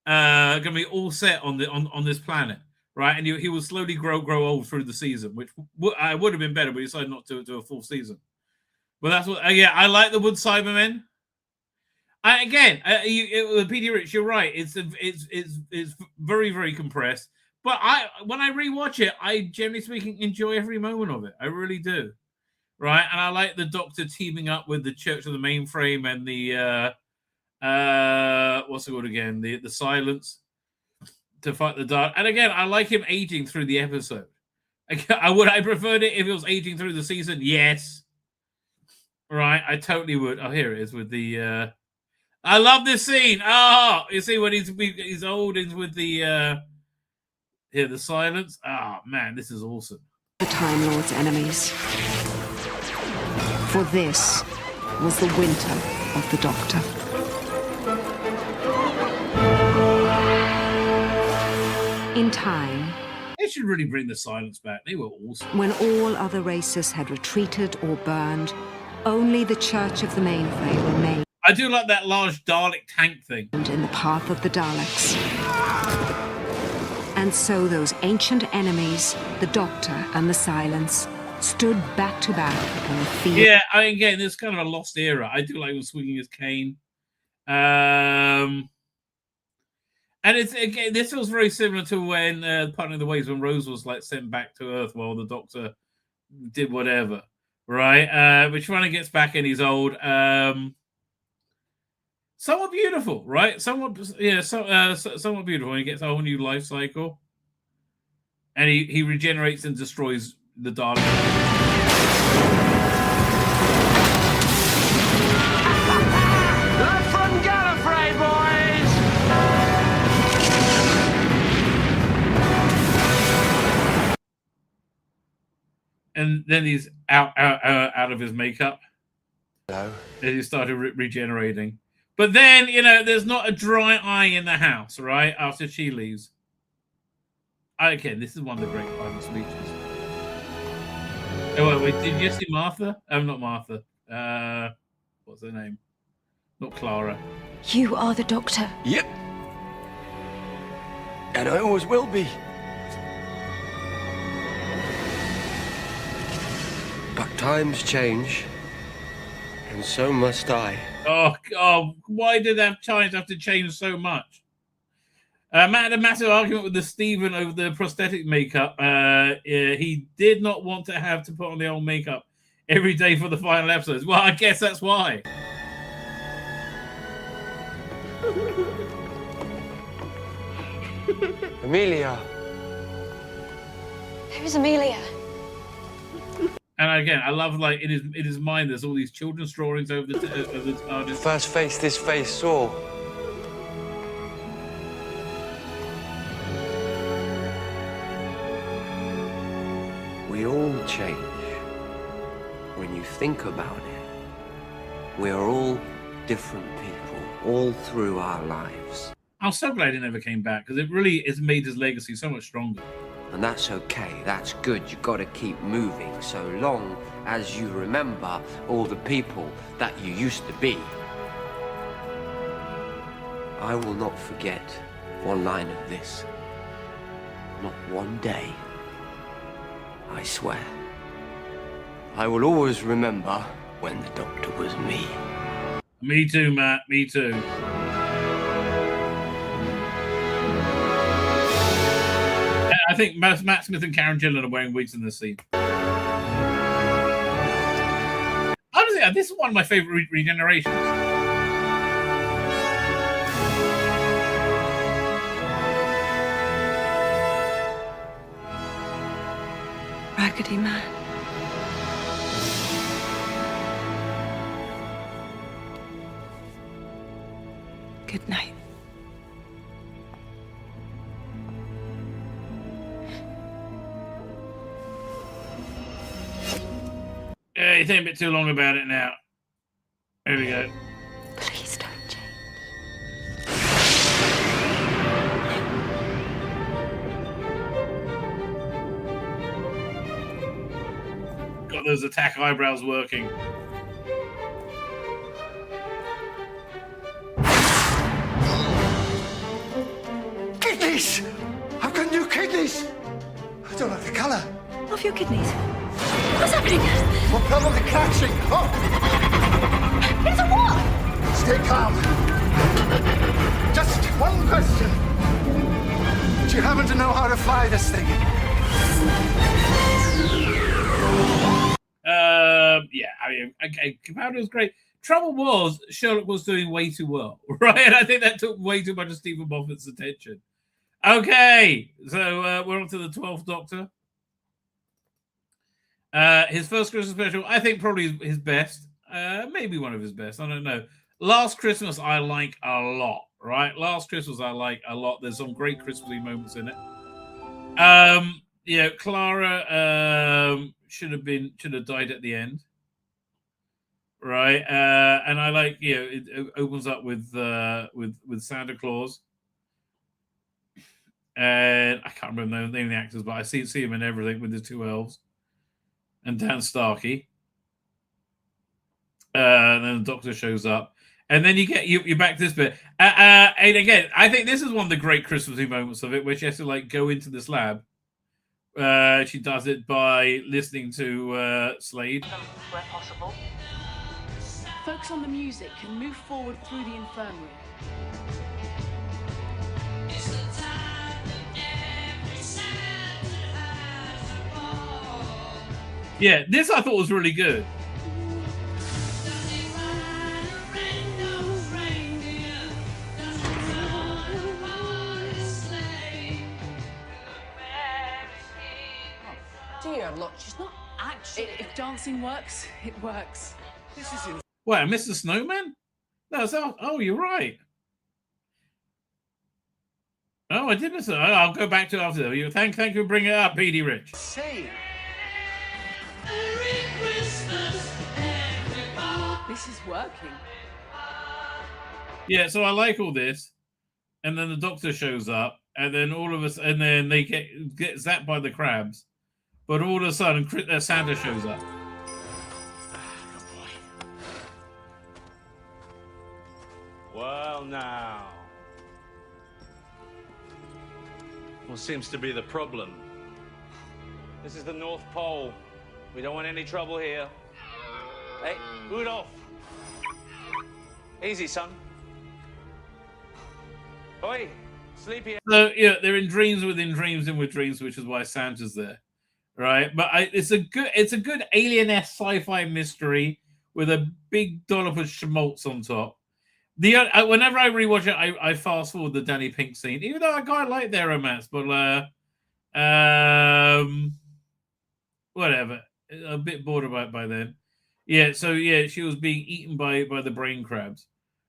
to be all set on this planet, right? And he will slowly grow old through the season, which would have been better, but he decided not to do a full season. But that's what. I like the Wood Cybermen. Peter Rich, you're right. It's very, very compressed. But when I rewatch it, I generally speaking enjoy every moment of it. I really do. Right, and I like the Doctor teaming up with the Church of the Mainframe and the what's it called again? The Silence to fight the Dark. And again, I like him aging through the episode. I preferred it if it was aging through the season. Yes, right, I totally would. Oh, here it is with the. I love this scene. Oh, you see when he's old, and with the the Silence. Oh man, this is awesome. The Time Lord's enemies. For this was the winter of the Doctor. In time, they should really bring the Silence back. They were awesome. When all other races had retreated or burned, only the Church of the Mainframe remained. I do like that large Dalek tank thing. In the path of the Daleks. And so those ancient enemies, the Doctor and the Silence, stood back to back on the field. Yeah, again, there's kind of a lost era. I do like him swinging his cane. And it's again, this was very similar to when Parting the Ways when Rose was like sent back to Earth while the Doctor did whatever, right? Which finally gets back and he's old. Somewhat beautiful, right? Somewhat beautiful. And he gets a whole new life cycle, and he regenerates and destroys the Dalek. Love from Gallifrey, boys! And then he's out of his makeup. No. And he started regenerating. But then, there's not a dry eye in the house, right? After she leaves. Okay, this is one of the great final speeches. Oh, wait, did you see Martha? Oh, not Martha. What's her name? Not Clara. You are the Doctor. Yep. And I always will be. But times change, and so must I. Oh, God, why did that times have to change so much? Matt had a massive argument with the Stephen over the prosthetic makeup. He did not want to have to put on the old makeup every day for the final episodes. Well, I guess that's why. Amelia. Who's Amelia? And again, I love, like, in his mind, there's all these children's drawings over the TARDIS. First face this face saw. We all change. When you think about it, we're all different people, all through our lives. I'm so glad he never came back, because it really has made his legacy so much stronger. And that's okay, that's good. You gotta keep moving so long as you remember all the people that you used to be. I will not forget one line of this. Not one day. I swear. I will always remember when the Doctor was me. Me too, Matt. Me too. I think Matt Smith and Karen Gillan are wearing wigs in this scene. Honestly, this is one of my favorite regenerations. Raggedy Man. Good night. Yeah, you think a bit too long about it now. There we go. Please don't change. Got those attack eyebrows working. Kidneys! I've got new kidneys! I don't like the colour. Of your kidneys. What's happening? We're probably crashing. Oh! It's a what? Stay calm. Just one question. Do you happen to know how to fly this thing? Yeah, I mean, okay, Capaldi was great. Trouble was, Sherlock was doing way too well, right? And I think that took way too much of Stephen Moffat's attention. Okay, so we're on to the 12th Doctor. His first Christmas special, I think probably his best. Maybe one of his best. I don't know. Last Christmas, I like a lot, right? Last Christmas, I like a lot. There's some great Christmassy moments in it. Yeah, Clara should have died at the end, right? And I like, it opens up with Santa Claus, and I can't remember the name of the actors, but I see him in everything with the two elves and Dan Starkey. And then the Doctor shows up, and then you're back to this bit. And again, I think this is one of the great Christmassy moments of it, where she has to like go into this lab. She does it by listening to Slade. Where possible. Focus on the music and move forward through the infirmary. Yeah, this I thought was really good. Dear, look, she's not actually. If dancing works, it works. This is in. What, Mr. Snowman? No, oh, you're right. Oh, I didn't. I'll go back to it after. You thank you for bringing it up, Petey Rich. Say. This is working. Yeah, so I like all this, and then the Doctor shows up, and then all of us, and then they get zapped by the crabs, but all of a sudden Santa shows up. Well, now. What seems to be the problem? This is the North Pole. We don't want any trouble here. Hey, Rudolph. Easy, son. Oi, sleepy. So yeah, they're in dreams within dreams and with dreams, which is why Santa's there, right? But it's a good alien-esque sci-fi mystery with a big dollop of schmaltz on top. Whenever I rewatch it, I fast forward the Danny Pink scene, even though I quite like their romance. But whatever, a bit bored about it by then. Yeah, so yeah, she was being eaten by the brain crabs.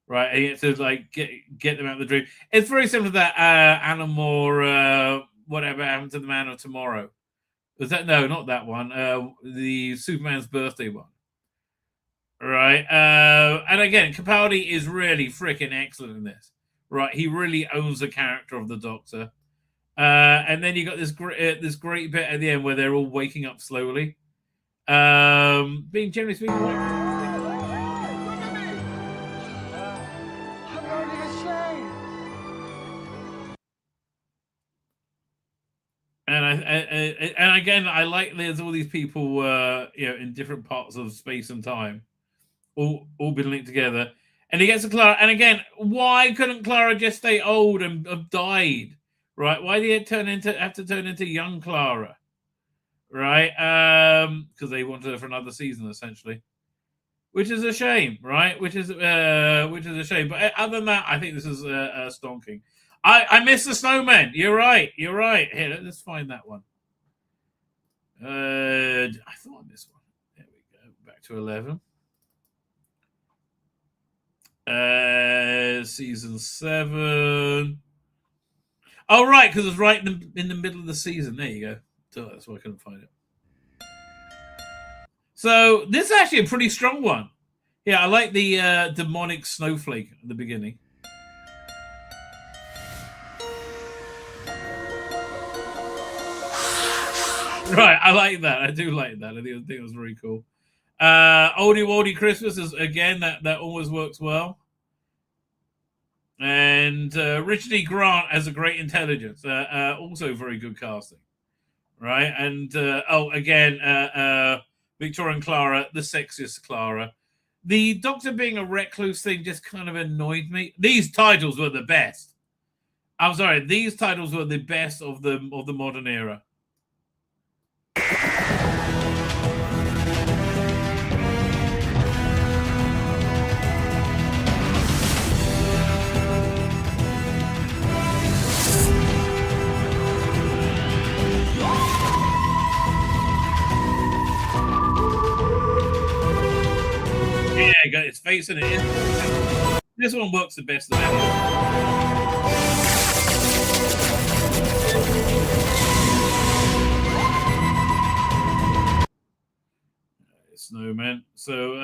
Right, and you have to like get them out of the dream. It's very similar to that Animal, whatever happened to the Man of Tomorrow. Was that not that one? The Superman's birthday one. Right, and again, Capaldi is really freaking excellent in this. Right, he really owns the character of the Doctor. And then you got this great bit at the end where they're all waking up slowly. Being generally speaking. And again, I like there's all these people, in different parts of space and time, all been linked together. And he gets to Clara. And again, why couldn't Clara just stay old and have died? Right? Why did it have to turn into young Clara? Right? Because they wanted her for another season, essentially, which is a shame, right? Which is a shame. But other than that, I think this is stonking. I miss the snowman. You're right. Here, let's find that one. I thought I missed one. There we go. Back to 11. Season 7. Oh, right, because it's right in the middle of the season. There you go. So that's why I couldn't find it. So this is actually a pretty strong one. Yeah, I like the demonic snowflake at the beginning. Right, I like that. I do like that. I think it was very cool. Oldie Woldy Christmas is again that always works well. And Richard E. Grant has a great intelligence. Also very good casting. Right? And Victorian Clara, the sexiest Clara. The Doctor being a recluse thing just kind of annoyed me. These titles were the best. I'm sorry, these titles were the best of the modern era. Yeah, got its face in it. This one works the best of any. Snowman. So,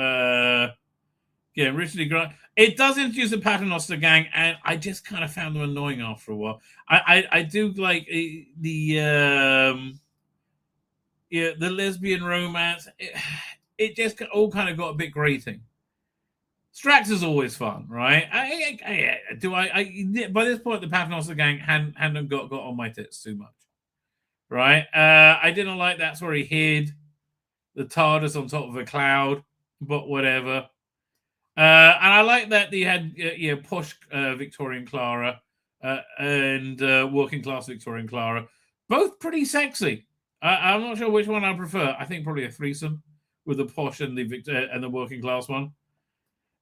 Richard E. Grant. It does introduce the Paternoster gang, and I just kind of found them annoying after a while. I do like the lesbian romance. It just all kind of got a bit grating. Strax is always fun, right? By this point, the Paternoster gang hadn't got on my tits too much, right? I didn't like that's where he hid the TARDIS on top of a cloud, but whatever. And I like that they had posh Victorian Clara and working class Victorian Clara, both pretty sexy. I'm not sure which one I prefer. I think probably a threesome with the posh and the working class one.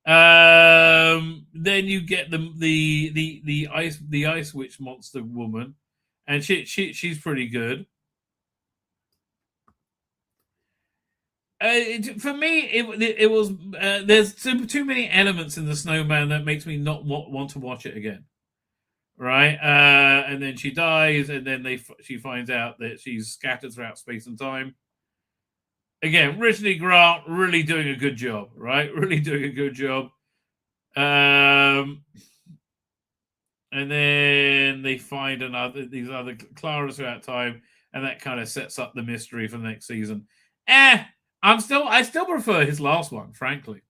Then you get the ice witch monster woman, and she's pretty good. For me, it was there's too many elements in the Snowman that makes me not want to watch it again, right? And then she dies, and then she finds out that she's scattered throughout space and time. Again, Richard E. Grant really doing a good job, right? Really doing a good job. And then they find these other Claras throughout time, and that kind of sets up the mystery for the next season. I still prefer his last one, frankly.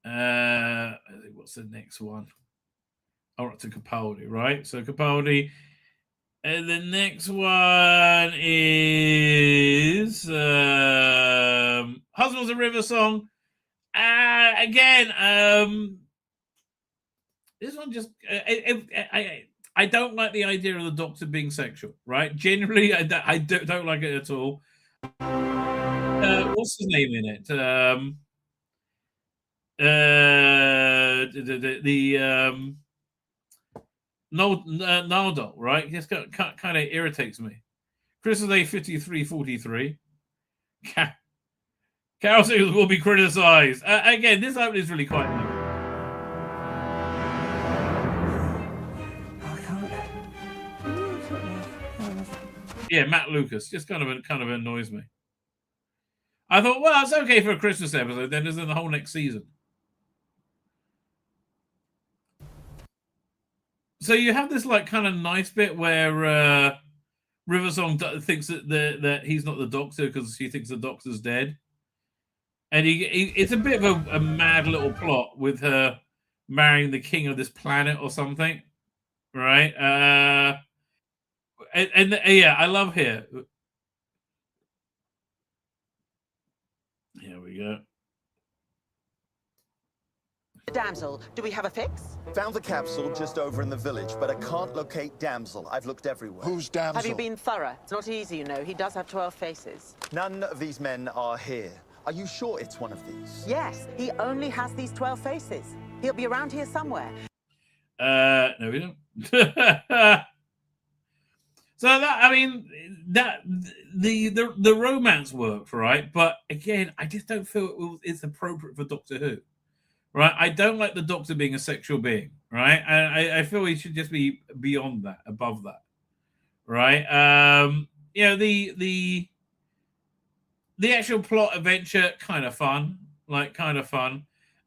What's the next one? All right, to Capaldi, right? So Capaldi. And the next one is Husband's a River Song. Again, this one just... I don't like the idea of the Doctor being sexual, right? Generally, I don't like it at all. What's his name in it? Nardole, right? Just kind of irritates me. Christmas Day 5343. Carol Singles will be criticised. Again, this opening is really quite nice. Yeah, Matt Lucas just kind of annoys me. I thought, well, it's okay for a Christmas episode. Then there's the whole next season. So you have this like kind of nice bit where Riversong thinks that he's not the Doctor because she thinks the Doctor's dead, and it's a bit of a mad little plot with her marrying the king of this planet or something, right? Yeah, I love here. Here we go. Damsel, do we have a fix? Found the capsule just over in the village, but I can't locate Damsel. I've looked everywhere. Who's Damsel? Have you been thorough? It's not easy, you know. He does have 12 faces. None of these men are here. Are you sure it's one of these? Yes, he only has these 12 faces. He'll be around here somewhere. No, we don't. So that, I mean, that the romance worked, right? But again, I just don't feel it's appropriate for Doctor Who, right? I don't like the Doctor being a sexual being, right? And I feel he should just be beyond that, above that, right? You know, the actual plot adventure kind of fun,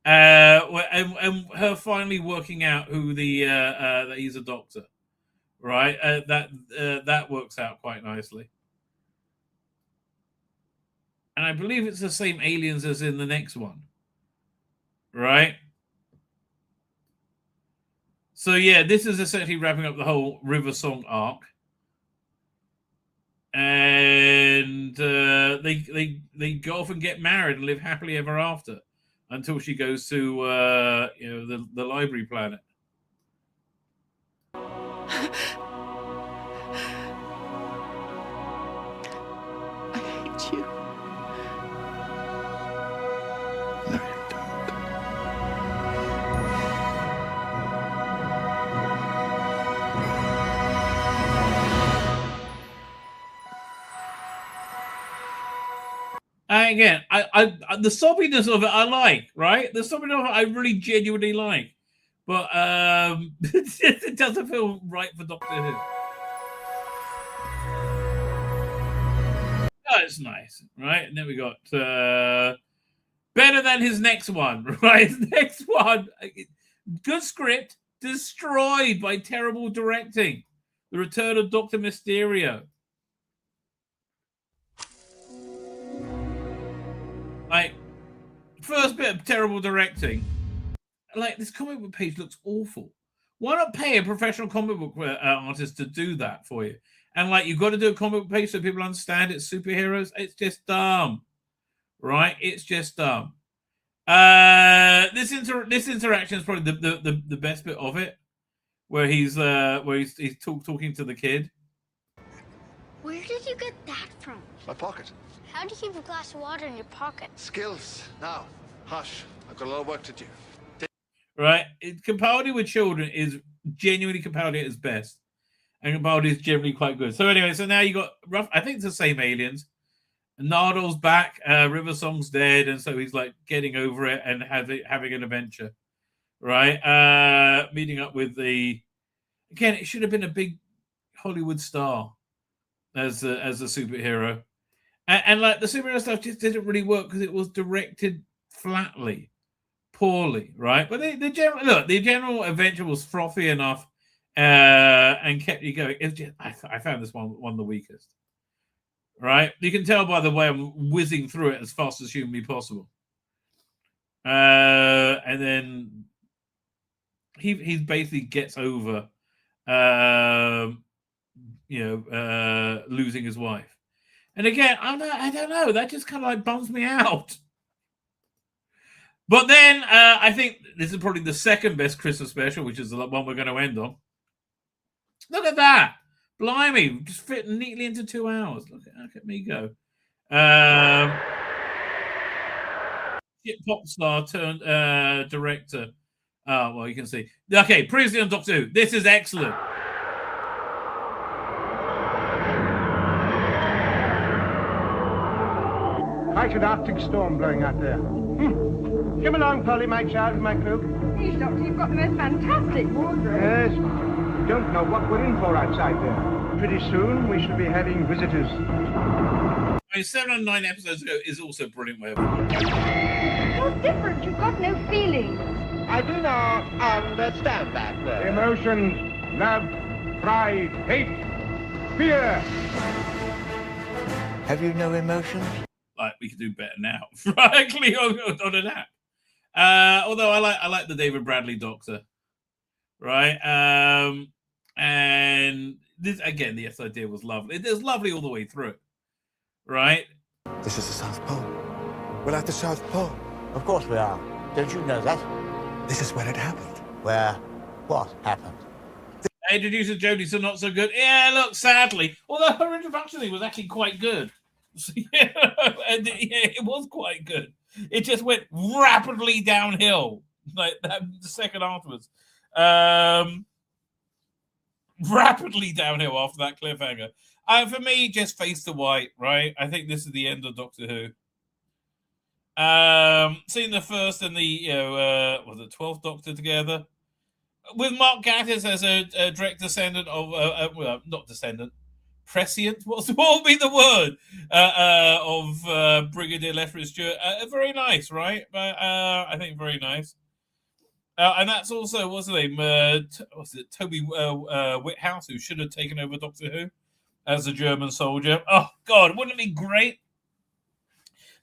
and her finally working out who that he's a doctor. Right, that works out quite nicely, and I believe it's the same aliens as in the next one, right? So yeah, this is essentially wrapping up the whole River Song arc, and they go off and get married and live happily ever after until she goes to the library planet. I hate you. No, you don't. Again, I the sobbiness of it I like, right? The sobbiness of it I really genuinely like. But it doesn't feel right for Doctor Who. Oh, it's nice, right? And then we got better than his next one, right? His next one, good script, destroyed by terrible directing. The Return of Dr. Mysterio. Like, first bit of terrible directing. Like, this comic book page looks awful. Why not pay a professional comic book artist to do that for you? And like, you've got to do a comic book page so people understand it's superheroes. It's just dumb, right? It's just dumb. This interaction is probably the best bit of it, where he's talking to the kid. Where did you get that from? My pocket. How do you keep a glass of water in your pocket? Skills. Now, hush. I've got a lot of work to do. Right? Capaldi with children is genuinely Capaldi at his best. And Capaldi is generally quite good. So anyway, so now you got I think it's the same aliens. Nardole's back, River Song's dead, and so he's like getting over it and having an adventure. Right? Meeting up with again, it should have been a big Hollywood star as a superhero. And like the superhero stuff just didn't really work because it was directed flatly, poorly, right? But the general adventure was frothy enough and kept you going. It was just, I found this one the weakest, right? You can tell by the way I'm whizzing through it as fast as humanly possible. And then he basically gets over, losing his wife. And again, I don't know. That just kind of like bums me out. But then I think this is probably the second best Christmas special, which is the one we're going to end on. Look at that. Blimey. Just fit neatly into 2 hours. Look at me go. Pop star turned director. Well, you can see. Okay, previously on Doctor Who. This is excellent. Quite an Arctic storm blowing out there. Come along, Polly, my child, with my cloak. Please, Doctor, you've got the most fantastic wardrobe. Yes, you don't know what we're in for outside there. Pretty soon we shall be having visitors. 7 and 9 episodes ago is also brilliant. You're different. You've got no feelings. I do not understand that word. Emotions, love, pride, hate, fear. Have you no emotions? Like, we could do better now, frankly, on an app. Although I like the David Bradley Doctor, right? And this again, the idea was lovely. It was lovely all the way through, right? This is the South Pole. We're at the South Pole. Of course we are. Don't you know that? This is where it happened. Where? What happened? I introduced Jodie, so not so good. Yeah, look, sadly, although her introduction thing was actually quite good. It was quite good. It just went rapidly downhill, like that, the second afterwards. Rapidly downhill after that cliffhanger. For me, just face the white, right? I think this is the end of Doctor Who. Seeing the first and the was it 12th Doctor together with Mark Gatiss as a direct descendant of not descendant. Prescient, what would be the word of Brigadier Lethbridge Stewart? Very nice, right? I think very nice. And that's also, what's the name? Was it Toby Whithouse, who should have taken over Doctor Who as a German soldier? Oh, God, wouldn't it be great?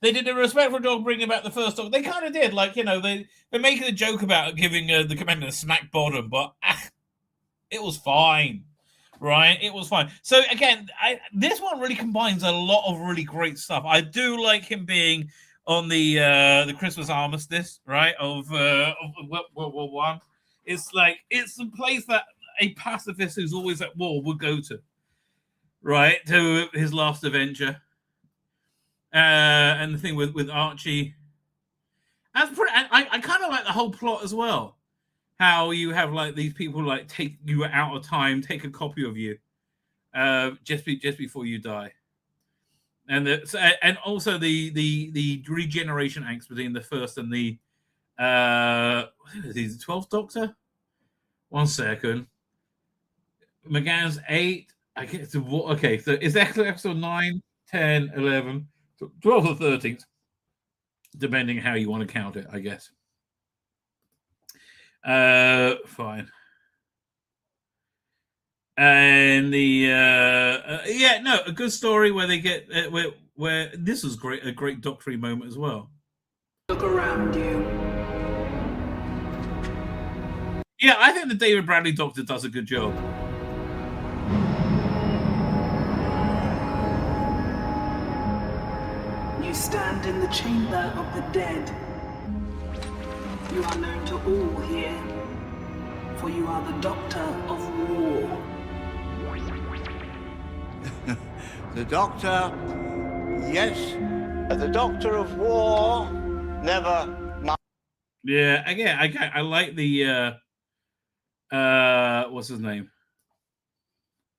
They did a respectful job bringing back the first Doctor. They kind of did. Like, they're making a joke about giving the commander a smack bottom, but it was fine. Right, it was fine. So again, this one really combines a lot of really great stuff. I do like him being on the Christmas armistice, right, of World War One. It's like it's the place that a pacifist who's always at war would go to, right, to his last adventure. And the thing with Archie, I kind of like the whole plot as well. How you have like these people like take you out of time, take a copy of you, just before you die, and also the regeneration angst between the first and the 12th Doctor. 1 second, McGann's 8. I get to okay. So is that episode 9, 10, 11, 12, or 13th, depending how you want to count it, I guess. Fine. And the a good story where they get where this was a great doctory moment as well. Look around you. Yeah, I think the David Bradley Doctor does a good job. You stand in the chamber of the dead. You are known to all here, for you are the Doctor of War. The Doctor, yes. The Doctor of War, never mind. Yeah, again, I like the what's his name?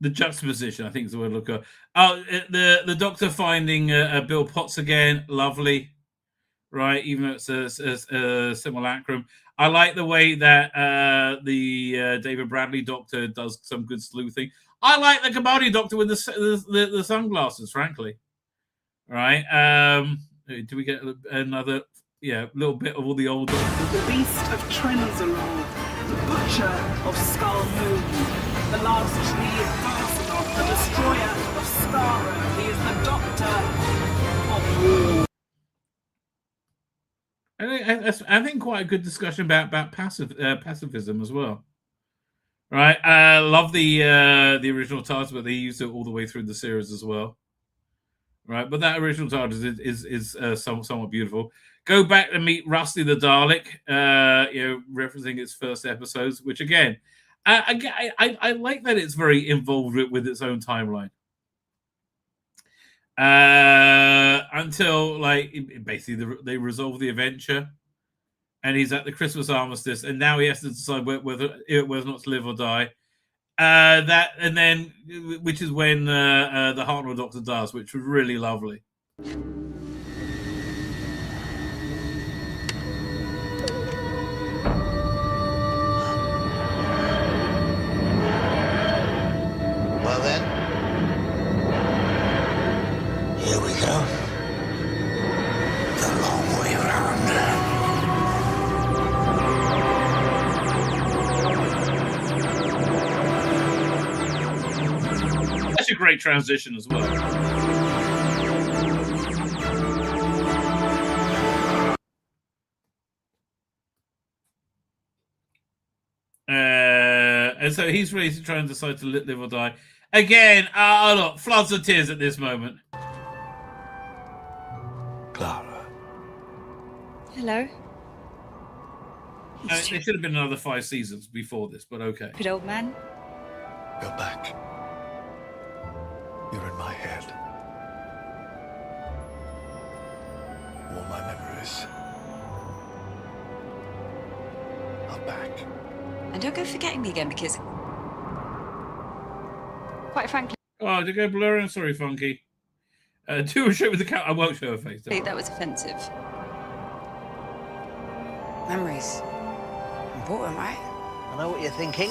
The juxtaposition, I think is the word to look at. Oh, the Doctor finding Bill Potts again, lovely. Right, even though it's a simulacrum. I like the way that the David Bradley Doctor does some good sleuthing. I like the Kabaddi Doctor with the sunglasses, frankly. Right? Do we get another little bit of all the old Doctors? The Beast of Trenzalore, the Butcher of Skull Moon, the last tree of Barcelona, the Destroyer of Skaro. He is the Doctor of War. I think quite a good discussion about pacifism as well. Right, I love the original TARDIS, but they used it all the way through the series as well. Right, but that original TARDIS is somewhat beautiful. Go back and meet Rusty the Dalek, referencing its first episodes, which again, I like that it's very involved with its own timeline. Until basically they resolve the adventure, and he's at the Christmas armistice, and now he has to decide whether or not to live or die. Which is when the Hartnell Doctor does, which was really lovely. Well then, here we go. The long way around. That's a great transition as well. And so he's ready to try and decide to live or die. Again, look, floods of tears at this moment. Clara. Hello. There should have been another 5 seasons before this, but okay. Good old man. You're back. You're in my head. All my memories are back. And don't go forgetting me again, because quite frankly, Oh, did I go blurry? I'm sorry, Funky. Do a show with the cat. I won't show her face. that was offensive. Memories. Important, right? I know what you're thinking.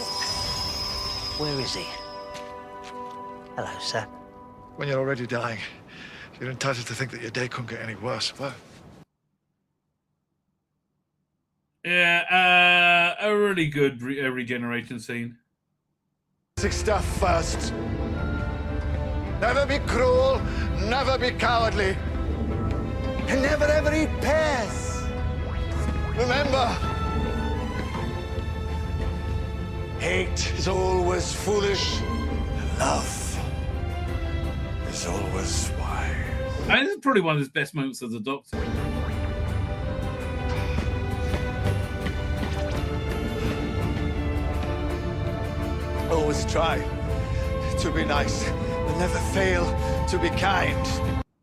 Where is he? Hello, sir. When you're already dying, you're entitled to think that your day couldn't get any worse. But Yeah, a really good regeneration scene. basic stuff first. Never be cruel, never be cowardly, and never ever eat pears. Remember, hate is always foolish, and love is always wise. I think this is probably one of his best moments as a Doctor. Always try to be nice, but never fail to be kind.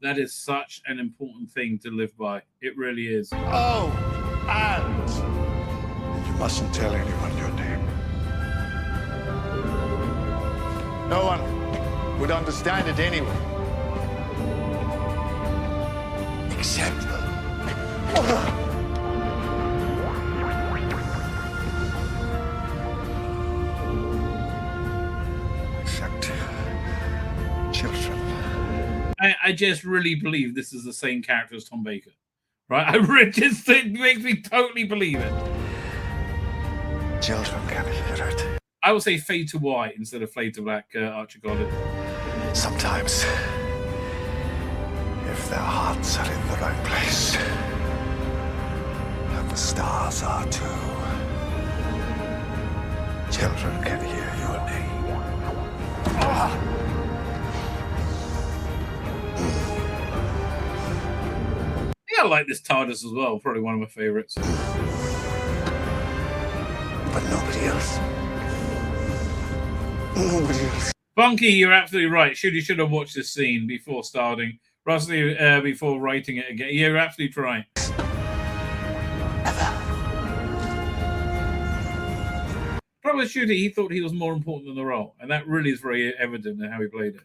That is such an important thing to live by. It really is. Oh, and you mustn't tell anyone your name. No one would understand it anyway. Except... Except... children. I just really believe this is the same character as Tom Baker. Right? I really just it makes me totally believe it. Children can hear it. I will say fade to white instead of fade to black, Archie Goddard. Sometimes, if their hearts are in the right place, and the stars are too, children can hear your name. Yeah, I like this TARDIS as well. Probably one of my favourites. But nobody else. Nobody else. Funky, you're absolutely right. You should have watched this scene before starting. Rusty, before writing it again. You're absolutely right. Problem with Shooty, he thought he was more important than the role, and that really is very evident in how he played it.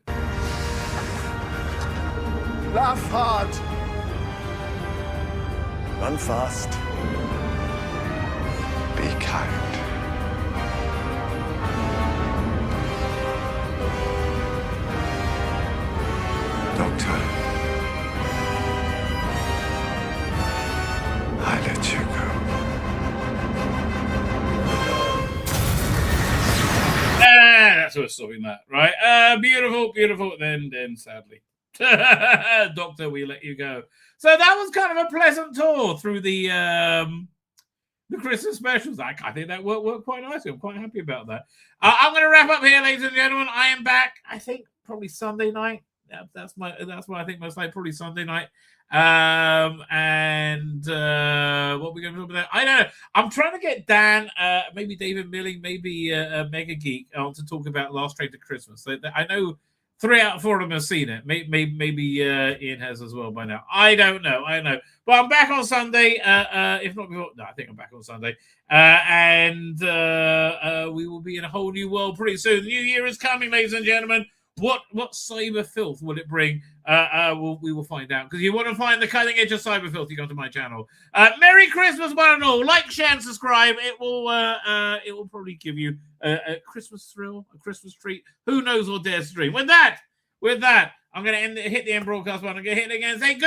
Laugh hard. Run fast. Be kind. Doctor, I let you go. That's what's stopping that, right? Beautiful, beautiful. Then sadly. Doctor, we let you go. So that was kind of a pleasant tour through the Christmas specials. I think that worked quite nicely. I'm quite happy about that. I'm going to wrap up here, ladies and gentlemen. I am back. I think probably Sunday night. That's what I think most likely, probably Sunday night. And what we're going to talk about? I don't know. I'm trying to get Dan, maybe David Milling, maybe Mega Geek on to talk about Last Train to Christmas. So I know 3 out of 4 of them have seen it. Maybe Ian has as well by now. I don't know. But I'm back on Sunday. If not before, no, I think I'm back on Sunday. And we will be in a whole new world pretty soon. The new year is coming, ladies and gentlemen. What cyber filth will it bring? We will find out. Because you want to find the cutting edge of cyber filth, you go to my channel. Merry Christmas, one and all. Like, share, and subscribe. It will probably give you a Christmas thrill, a Christmas treat. Who knows what dares to dream? With that, I'm going to hit the end broadcast button. I'm going to hit it again and say good.